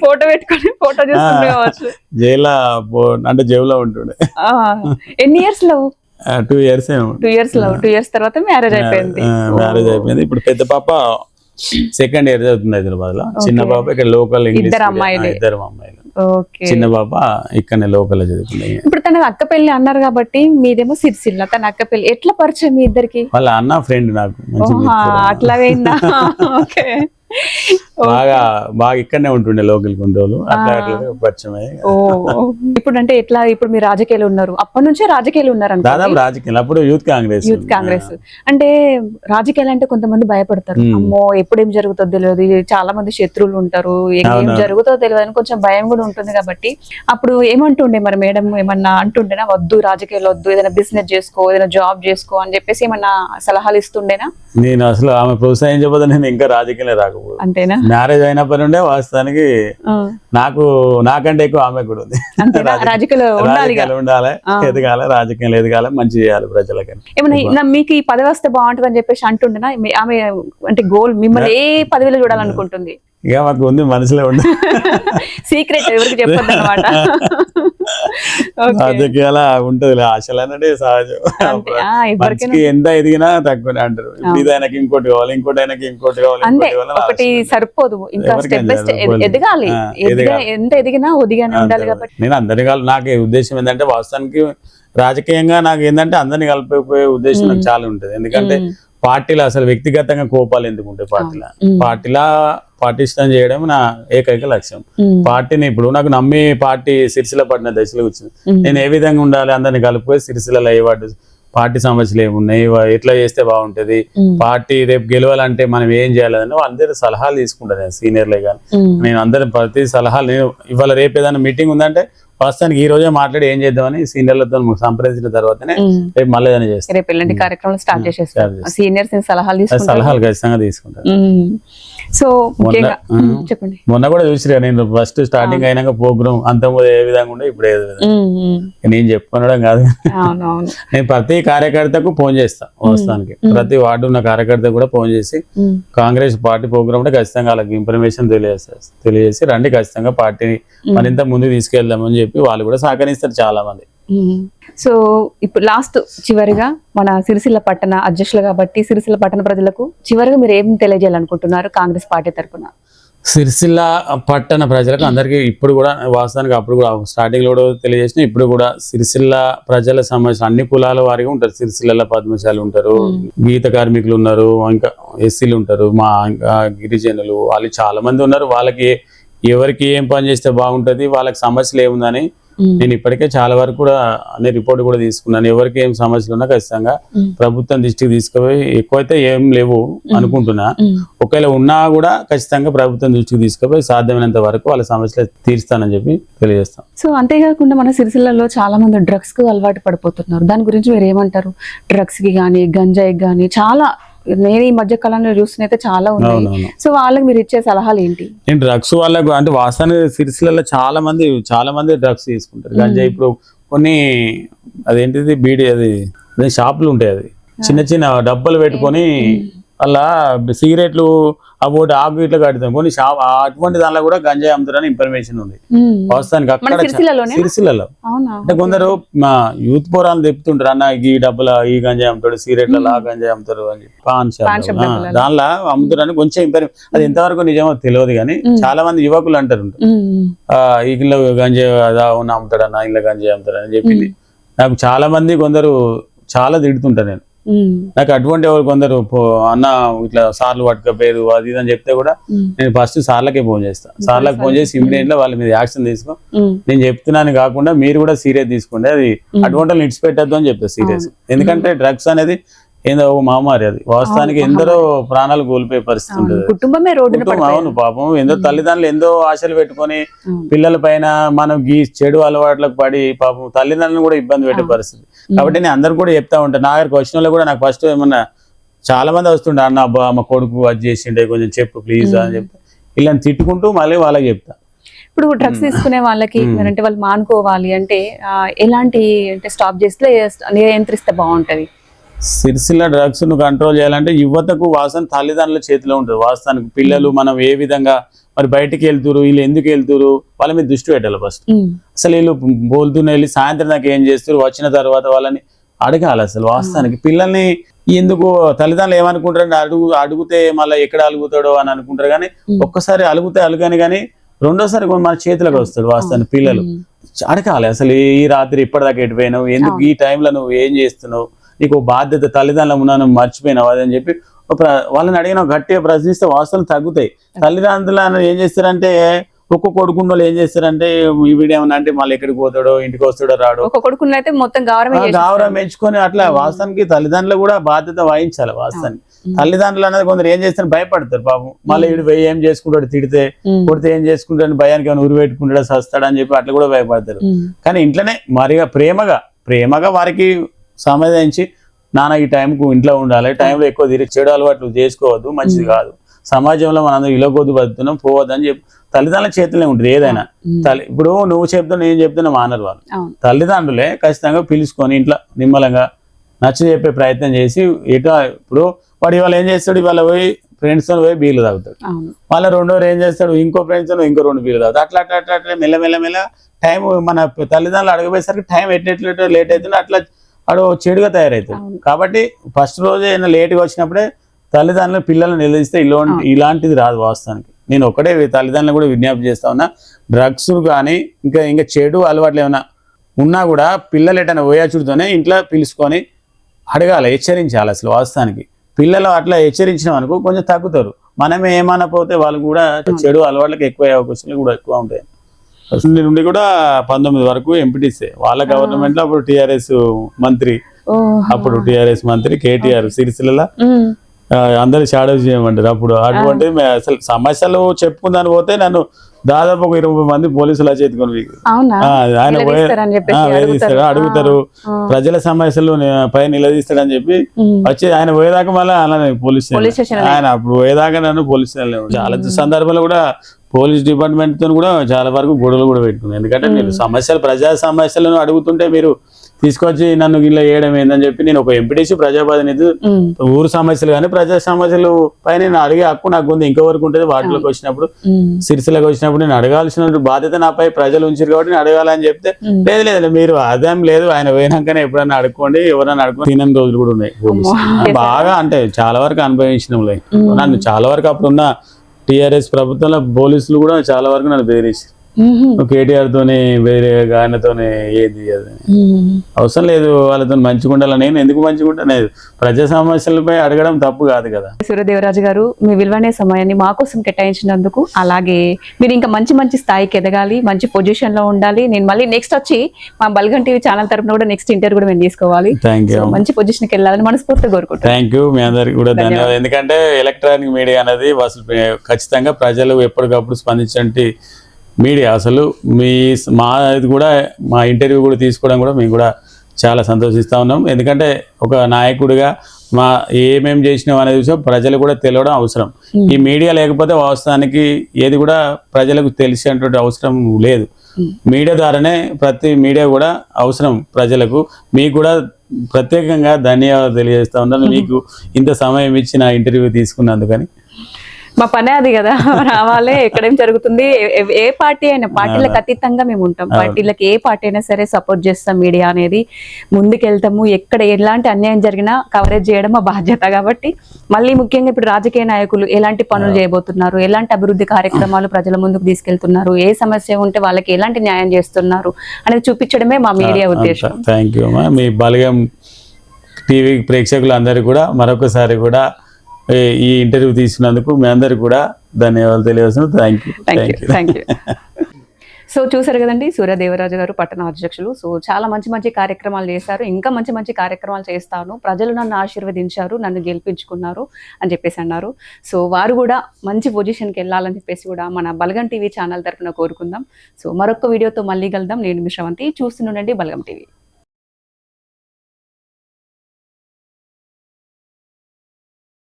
ఫోటో పెట్టుకొని ఫోటో చూసుకుంటూ కావచ్చు. జైల్లో అంటే జేబులో ఉంటుండే. ఎన్ని ఇయర్స్ లో? 2 years. 2 years love. 2 years తర్వాత మ్యారేజ్ అయిపోయింది. ఇప్పుడు పెద్ద పాప 2nd year చదువుతుంది హైదరాబాద్ లో. చిన్న పాప ఇక్కడ లోకల్. ఇద్దరు అమ్మాయిలు. చిన్న పాప ఇక్కడనే లోకల్ చదువుతుంది. ఇప్పుడు తన అక్కపెళ్లి అన్నారు కాబట్టి మీదేమో సిరిసిల్ల, తన అక్కపెళ్లి ఎట్లా పరిచయం మీ ఇద్దరికి? వాళ్ళ అన్న ఫ్రెండ్ నాకు. అట్లాగైందా? ఓకే. బాగా ఇక్కడనే ఉంటుండే లోకల్ కొన్ని రోజులు. అట్లా పరిచయం. ఇప్పుడు అంటే ఎట్లా? ఇప్పుడు మీరు రాజకీయాలు ఉన్నారు, అప్పటి నుంచే రాజకీయాలు ఉన్నారు. దాదాపు రాజకీయాలు అప్పుడు యూత్ కాంగ్రెస్. అంటే రాజకీయాలు అంటే కొంతమంది భయపడతారు, అమ్మో ఎప్పుడు ఏం జరుగుతుందో తెలియదు, చాలా మంది శత్రువులు ఉంటారు, ఏం జరుగుతుందో తెలియదు అని కొంచెం భయం కూడా ఉంటుంది. కాబట్టి అప్పుడు ఏమంటుండే మరి మేడం? ఏమన్నా అంటుండేనా వద్దు రాజకీయాలు వద్దు, ఏదైనా బిజినెస్ చేసుకో, ఏదైనా జాబ్ చేసుకో అని చెప్పేసి ఏమన్నా సలహాలు ఇస్తుండేనా? నేను అసలు ఆమె ప్రోత్సహించబోతే నేను ఇంకా రాజకీయాలే రాకపోతే. అంతేనా? మ్యారేజ్ అయినప్పటి నుండే వాస్తవానికి నాకంటే ఎక్కువ ఆమె కూడా ఉంది. రాజకీయాలు ఉండాలి, ఎదగాలి, రాజకీయాలు ఎదగాలి, మంచి చేయాలి ప్రజలకి. ఏమన్నా మీకు ఈ పదవి వస్తే బాగుంటుంది అని చెప్పేసి అంటుండేనా ఆమె? అంటే గోల్ మిమ్మల్ని ఏ పదవిలో చూడాలనుకుంటుంది? ఇక మాకు ఉంది మనసులో ఉంది. సీక్రెట్ ఎవరికి చెప్పొద్దు అనమాట. రాజకీయాల ఉంటది ఆశలు అన్నదే సహజం. మనిషికి ఎంత ఎదిగినా తక్కువనే అంటారు. ఇప్పుడు ఇది ఆయనకి ఇంకోటి కావాలి, ఇంకోటి ఆయనకి ఇంకోటి కావాలి, అంటే ఒకటి సరిపోదు, ఇంకా స్టెప్ బై స్టెప్ ఎదగాలి. ఎంత ఎదిగినా ఒదిగానే ఉండాలి కాబట్టి నేను అందరినీ నాకు ఉద్దేశం ఏంటంటే వాస్తవానికి రాజకీయంగా నాకు ఏంటంటే అందరినీ కలిపిపోయే ఉద్దేశం నాకు చాలా ఉంటుంది. ఎందుకంటే పార్టీలో అసలు వ్యక్తిగతంగా కోపాలు ఎందుకు ఉంటాయి? పార్టీలో పార్టిస్టం చేయడం నా ఏకైక లక్ష్యం. పార్టీని ఇప్పుడు నాకు నమ్మి పార్టీ సిరిసిల్ల పట్టిన దశలో వచ్చింది. నేను ఏ విధంగా ఉండాలి, అందరినీ కలిపిపోయి సిరిసిల్లలో ఏవాడు పార్టీ సమస్యలు ఏమున్నాయి, ఎట్లా చేస్తే బాగుంటది, పార్టీ రేపు గెలవాలంటే మనం ఏం చేయాలని అందరి సలహాలు తీసుకుంటాను. నేను సీనియర్లే కానీ నేను అందరి ప్రతి సలహాలు నేను ఇవాళ రేపు ఏదైనా మీటింగ్ ఉందంటే వాస్తవానికి ఈ రోజే మాట్లాడి ఏం చేద్దామని సీనియర్లతో సంప్రదించిన తర్వాతనే రేపు మళ్ళీ ఏదైనా చేస్తాను. రేపు ఎలాంటి కార్యక్రమాలు స్టార్ట్ చేసేస్తారు, సీనియర్స్ సలహాలు ఖచ్చితంగా తీసుకుంటాను. సో చెప్పండి. మొన్న కూడా చూసిరా నేను ఫస్ట్ స్టార్టింగ్ అయినాక ప్రోగ్రామ్ అంత ఏ విధంగా ఉండే ఇప్పుడు ఏ విధంగా నేను చెప్పుకోవడం కాదు. నేను ప్రతి కార్యకర్తకు ఫోన్ చేస్తా. వాస్తవానికి ప్రతి వార్డు ఉన్న కార్యకర్త కూడా ఫోన్ చేసి కాంగ్రెస్ పార్టీ ప్రోగ్రామ్ అంటే ఖచ్చితంగా వాళ్ళకి ఇన్ఫర్మేషన్ తెలియజేసి రండి, ఖచ్చితంగా పార్టీని మరింత ముందుకు తీసుకెళ్దామని చెప్పి వాళ్ళు కూడా సహకరిస్తారు చాలా మంది. సో ఇప్పుడు లాస్ట్ చివరిగా మన సిరిసిల్ల పట్టణ అధ్యక్షులు కాబట్టి సిరిసిల్ల పట్టణ ప్రజలకు చివరిగా మీరు ఏం తెలియజేయాలనుకుంటున్నారు కాంగ్రెస్ పార్టీ తరఫున? సిరిసిల్ల పట్టణ ప్రజలకు అందరికీ ఇప్పుడు కూడా వాస్తవానికి అప్పుడు కూడా స్టార్టింగ్ లో కూడా తెలియజేసిన ఇప్పుడు కూడా సిరిసిల్ల ప్రజల సమస్య అన్ని కులాల వారిగా ఉంటారు. సిరిసిల్ల పద్మశాలు ఉంటారు, గీత కార్మికులు ఉన్నారు, ఇంకా ఎస్సీలు ఉంటారు, మా ఇంకా గిరిజనులు వాళ్ళు చాలా మంది ఉన్నారు. వాళ్ళకి ఎవరికి ఏం పని చేస్తే బాగుంటది, వాళ్ళకి సమస్యలు ఏముందని నేను ఇప్పటికే చాలా వరకు కూడా అనే రిపోర్ట్ కూడా తీసుకున్నాను. ఎవరికి ఏం సమస్యలు ఉన్నా ఖచ్చితంగా ప్రభుత్వం దృష్టికి తీసుకుపోయి ఎక్కువైతే ఏం లేవు అనుకుంటున్నా, ఒకవేళ ఉన్నా కూడా ఖచ్చితంగా ప్రభుత్వం దృష్టికి తీసుకుపోయి సాధ్యమైనంత వరకు వాళ్ళ సమస్యలు తీరుస్తానని చెప్పి తెలియజేస్తాం. సో అంతేకాకుండా మన సిరిసిల్లలో చాలా మంది డ్రగ్స్ కు అలవాటు పడిపోతున్నారు. దాని గురించి మీరు ఏమంటారు? డ్రగ్స్ కి కానీ గంజాయికి కానీ చాలా నేను ఈ మధ్య కాలంలో చూస్తున్నైతే చాలా ఉన్నాయి. సో వాళ్ళకి మీరు ఇచ్చే సలహాలు ఏంటి? నేను డ్రగ్స్ వాళ్ళకు అంటే వాస్తవానికి సిరిసిల్లలో చాలా మంది డ్రగ్స్ తీసుకుంటారు. గంజాయి ఇప్పుడు కొన్ని అదేంటిది బీడీ అది షాపులు ఉంటాయి, అది చిన్న చిన్న డబ్బాలు పెట్టుకొని అలా సిగరెట్లు ఒకటి ఆకు ఇట్లా కడతాం కొన్ని షాప్ అటువంటి దానిలో కూడా గంజాయి అమ్ముతారని ఇన్ఫర్మేషన్ ఉంది. వాస్తవానికి అక్కడ సిరిసిల్లలో అంటే కొందరు మా యూత్ పోరాలు తెప్పుతుంటారు, అన్న ఈ డబ్బుల ఈ గంజాయి అమ్ముతాడు, సిగరెట్లలో ఆ గంజాయి అమ్ముతారు అని చెప్పి పాన్ షాప్ దానిలో అమ్ముతారని కొంచెం అది ఎంతవరకు నిజమో తెలియదు కానీ చాలా మంది యువకులు అంటారు ఇళ్ళ గంజాయి అమ్ముతాడు అన్న, ఇళ్ళ గంజాయి అమ్ముతాడు అని చెప్పింది. నాకు చాలా మంది కొందరు చాలా తిడుతుంటారు. నేను నాకు అటువంటి ఎవరు కొందరు అన్న ఇట్లా సార్లు పట్టుకపోయారు అది ఇది అని చెప్తే కూడా నేను ఫస్ట్ సార్లకే ఫోన్ చేస్తాను. సార్లకు ఫోన్ చేసి ఇమీడియట్ గా వాళ్ళ మీద యాక్షన్ తీసుకో, నేను చెప్తున్నాను కాకుండా మీరు కూడా సీరియస్ తీసుకోండి, అది అటువంటి వాళ్ళు ఇడిచిపెట్టద్దు అని చెప్తారు సీరియస్. ఎందుకంటే డ్రగ్స్ అనేది ఏందో మహమ్మారి, అది వాస్తవానికి ఎందరో ప్రాణాలు కోల్పోయే పరిస్థితి ఉంటుంది. కుటుంబమే అవును పాపం ఎందో తల్లిదండ్రులు ఎంతో ఆశలు పెట్టుకొని పిల్లల పైన మనం చెడు అలవాట్లకు పడి పాపం తల్లిదండ్రులను కూడా ఇబ్బంది పెట్టే పరిస్థితి. కాబట్టి నేను అందరు కూడా చెప్తా ఉంటాను. నా దగ్గరకు వచ్చిన వాళ్ళు కూడా నాకు ఫస్ట్ ఏమన్నా చాలా మంది వస్తుండే, అన్న అబ్బా మా కొడుకు అది చేసిండే కొంచెం చెప్పు ప్లీజ్ అని చెప్పి ఇలా తిట్టుకుంటూ మళ్ళీ వాళ్ళకి చెప్తా. ఇప్పుడు డ్రగ్స్ తీసుకునే వాళ్ళకి అంటే వాళ్ళు మానుకోవాలి అంటే ఎలాంటి అంటే స్టాప్ చేస్తే నియంత్రిస్తే బాగుంటది? సిరిసిల్ల డ్రగ్స్ ను కంట్రోల్ చేయాలంటే యువతకు వాసన తల్లిదండ్రుల చేతిలో ఉంటుంది. వాస్తవానికి పిల్లలు మనం ఏ విధంగా మరి బయటికి వెళ్తురు, వీళ్ళు ఎందుకు వెళ్తురు వాళ్ళ మీద దృష్టి పెట్టాలి. ఫస్ట్ అసలు వీళ్ళు బోల్తూనే వెళ్ళి సాయంత్రం దాకా ఏం చేస్తారు, వచ్చిన తర్వాత వాళ్ళని అడగాలి. అసలు వాస్తవానికి పిల్లల్ని ఎందుకు తల్లిదండ్రులు ఏమనుకుంటారంటే అడిగితే మళ్ళీ ఎక్కడ అలుగుతాడో అని అనుకుంటారు, కానీ ఒక్కసారి అలుగని కానీ రెండోసారి మన చేతులకు వస్తాడు. వాస్తవానికి పిల్లలు అడగాలి, అసలు ఈ రాత్రి ఇప్పటిదాకా ఎటుపోయినావు, ఎందుకు ఈ టైంలో నువ్వు ఏం చేస్తున్నావు, నీకు బాధ్యత తల్లిదండ్రులు ఉన్నాను మర్చిపోయినావు అని చెప్పి వాళ్ళని అడిగిన గట్టిగా ప్రశ్నిస్తే వాస్తవాలు తగ్గుతాయి. తల్లిదండ్రులు ఏం చేస్తారంటే ఒక్క కొడుకున్న వాళ్ళు ఏం చేస్తారంటే ఈ వీడియో ఏమన్నా అంటే మళ్ళీ ఎక్కడికి పోతాడో ఇంటికి వస్తాడో రాడో, ఒక కొడుకున్న అయితే మొత్తం గౌరవం పెంచుకొని అట్లా వాస్తవానికి తల్లిదండ్రులు కూడా బాధ్యత వహించాలి. వాస్తవానికి తల్లిదండ్రులు అనేది కొందరు ఏం చేస్తారు భయపడతారు పాపం, మళ్ళీ వీడు పోయి ఏం చేసుకుంటాడు, తిడితే కొడితే ఏం చేసుకుంటాడు, భయానికి ఏమైనా ఉరి పెట్టుకుంటాడు సస్తాడు అని చెప్పి అట్లా కూడా భయపడతారు. కానీ ఇంట్లోనే మరిగా ప్రేమగా వారికి సంబంధించి నాన్న ఈ టైంకు ఇంట్లో ఉండాలి, టైంలో ఎక్కువ తిరిగి చెడు అలవాట్లు చేసుకోవద్దు, మంచిది కాదు, సమాజంలో మనందరం ఇలా కొద్ది బతుకుతున్నాం పోవద్దు అని చెప్పి తల్లిదండ్రుల చేతిలో ఉంటుంది ఏదైనా. ఇప్పుడు నువ్వు చెప్తున్నా నేను చెప్తున్నా మానరు వాళ్ళు, తల్లిదండ్రులే ఖచ్చితంగా పిలుచుకొని ఇంట్లో నిమ్మలంగా నచ్చ చెప్పే ప్రయత్నం చేసి ఇప్పుడు వాడు ఇవాళ ఏం చేస్తాడు, ఇవాళ పోయి ఫ్రెండ్స్తో పోయి బీర్లు తాగుతాడు. అవును. మళ్ళీ రెండో ఏం చేస్తాడు, ఇంకో ఫ్రెండ్స్తో ఇంకో 2 బీర్లు తాగుతాడు. అట్లా అట్లా అట్లా అట్లా మెల్ల టైం మన తల్లిదండ్రులు అడగపోయేసరికి టైం ఎట్లా లేట్ అవుతుంది, అట్లా వాడు చెడుగా తయారవుతాడు. కాబట్టి ఫస్ట్ రోజు ఏమైనా లేట్గా వచ్చినప్పుడే తల్లిదండ్రులు పిల్లల్ని నిలదీస్తే ఇలాంటిది రాదు. వాస్తవానికి నేను ఒకటే తల్లిదండ్రులు కూడా విజ్ఞప్తి చేస్తా ఉన్నా, డ్రగ్స్ కానీ ఇంకా చెడు అలవాట్లు ఏమైనా ఉన్నా కూడా పిల్లలు ఎటైనా పోయాచుడుతోనే ఇంట్లో పిలుచుకొని అడగాలి, హెచ్చరించాలి. అసలు వాస్తవానికి పిల్లలు అట్లా హెచ్చరించినాం అనుకో కొంచెం తగ్గుతారు. మనమే ఏమన్నా పోతే వాళ్ళు కూడా చెడు అలవాట్లకు ఎక్కువ అవకాశాలు కూడా ఎక్కువ ఉంటాయి. ఫస్ట్ నుండి కూడా 19 వరకు ఎంపీటీసీ వాళ్ళ గవర్నమెంట్ లో అప్పుడు టీఆర్ఎస్ మంత్రి, అప్పుడు టీఆర్ఎస్ మంత్రి కేటీఆర్ సిరిసిల్ల అందరు షాడో చేయమంటారు. అప్పుడు అటువంటి అసలు సమస్యలు చెప్పుకుందాని పోతే నన్ను దాదాపు ఒక 20 మంది పోలీసులు చేతుకొని ఆయన వేధిస్తాడు, అడుగుతారు, ప్రజల సమస్యలు పై నిలదీస్తాడని చెప్పి వచ్చి ఆయన పోయేదాకా మళ్ళీ అలానే పోలీస్ స్టేషన్, ఆయన అప్పుడు పోయేదాకా నన్ను పోలీస్ స్టేషన్ చాలా సందర్భాలు కూడా పోలీస్ డిపార్ట్మెంట్ తో కూడా చాలా వరకు గొడవలు కూడా పెట్టుకున్నాను. ఎందుకంటే మీరు ప్రజా సమస్యలను అడుగుతుంటే మీరు తీసుకొచ్చి నన్ను ఇలా వేయడం ఏందని చెప్పి నేను ఒక ఎంపీటీసీ ప్రజాప్రతినిధి, ఊరు సమస్యలు కానీ ప్రజా సమస్యలు పైన నేను అడిగే హక్కు నాకు ఉంది. ఇంకొవరకు ఉంటుంది వాటిలోకి వచ్చినప్పుడు, సిరిసిలకు వచ్చినప్పుడు నేను అడగాల్సిన బాధ్యత నాపై ప్రజలు ఉంచారు కాబట్టి నేను అడగాలని చెప్తే లేదు మీరు అదేం లేదు, ఆయన పోయినాకనే ఎప్పుడన్నా అడుక్కోండి, ఎవరన్నా అడుక్కోండి తినని రోజులు కూడా ఉన్నాయి. బాగా అంటే చాలా వరకు అనుభవించడం లేదు. నన్ను చాలా వరకు అప్పుడున్న టీఆర్ఎస్ ప్రభుత్వంలో పోలీసులు కూడా చాలా వరకు నన్ను బెదిరించారు. కేటీఆర్ తోని వేరే ఆయనతోనే ఏది అవసరం లేదు, వాళ్ళతో మంచిగా ఉండాలని. నేను ఎందుకు మంచిగా ఉంటాను, ప్రజా సమస్యలపై అడగడం తప్పు కాదు కదా. సూర్యదేవరాజు గారు, మీ విలువైన సమయాన్ని మా కోసం కేటాయించినందుకు, అలాగే మీరు ఇంకా మంచి స్థాయికి ఎదగాలి, మంచి పొజిషన్ లో ఉండాలి. నేను మళ్ళీ నెక్స్ట్ వచ్చి మా బల్గం టీవీ ఛానల్ తరఫున కూడా నెక్స్ట్ ఇంటర్వ్యూ కూడా మేము తీసుకోవాలి. మంచి పొజిషన్ కి వెళ్ళాలని మనస్ఫూర్తిగా కోరుకుంటాను. థ్యాంక్ యూ, మీ అందరికి కూడా ధన్యవాదాలు. ఎందుకంటే ఎలక్ట్రానిక్ మీడియా అనేది అసలు ఖచ్చితంగా ప్రజలు ఎప్పటికప్పుడు స్పందించే మీడియా. అసలు ఇది కూడా మా ఇంటర్వ్యూ కూడా తీసుకోవడం కూడా మేము కూడా చాలా సంతోషిస్తూ ఉన్నాం. ఎందుకంటే ఒక నాయకుడిగా ఏమేమి చేసినాం అనే విషయం ప్రజలు కూడా తెలియడం అవసరం. ఈ మీడియా లేకపోతే వాస్తవానికి ఏది కూడా ప్రజలకు తెలిసేటువంటి అవసరం లేదు. మీడియా ద్వారానే ప్రతి మీడియా కూడా అవసరం ప్రజలకు. మీకు కూడా ప్రత్యేకంగా ధన్యవాదాలు తెలియజేస్తా ఉన్నాను, మీకు ఇంత సమయం ఇచ్చి నా ఇంటర్వ్యూ తీసుకున్నందుకని. మా పనే అది కదా, రావాలి, ఎక్కడేం జరుగుతుంది, ఏ పార్టీ అయినా పార్టీలకు అతీతంగా మేము ఉంటాం. పార్టీలకు ఏ పార్టీ అయినా సరే సపోర్ట్ చేస్తాం. మీడియా అనేది ముందుకెళ్తాము. ఎక్కడ ఎలాంటి అన్యాయం జరిగినా కవరేజ్ చేయడం మా బాధ్యత. కాబట్టి మళ్ళీ ముఖ్యంగా ఇప్పుడు రాజకీయ నాయకులు ఎలాంటి పనులు చేయబోతున్నారు, ఎలాంటి అభివృద్ధి కార్యక్రమాలు ప్రజల ముందుకు తీసుకెళ్తున్నారు, ఏ సమస్య ఉంటే వాళ్ళకి ఎలాంటి న్యాయం చేస్తున్నారు అనేది చూపించడమే మా మీడియా ఉద్దేశం. థ్యాంక్ యూ అమ్మా. మీ బల్గం టీవీ ప్రేక్షకులందరికీ కూడా మరొకసారి కూడా ఈ ఇంటర్వ్యూ తీసుకున్నందుకు మీ అందరికి కూడా ధన్యవాదాలు తెలియజేస్తున్నాను. Thank you. సో చూసారు కదండి, సూర్యదేవరాజు గారు పట్టణ అధ్యక్షులు. సో చాలా మంచి కార్యక్రమాలు చేశారు. ఇంకా మంచి కార్యక్రమాలు చేస్తాను, ప్రజలు నన్ను ఆశీర్వదించారు, నన్ను గెలిపించుకున్నారు అని చెప్పేసి అన్నారు. సో వారు కూడా మంచి పొజిషన్కి వెళ్ళాలని చెప్పేసి కూడా మన బల్గం టీవీ ఛానల్ తరఫున కోరుకుందాం. సో మరొక వీడియోతో మళ్ళీ కలుద్దాం. నేను మీ శ్రవంతి, చూస్తుండండి బల్గం టీవీ.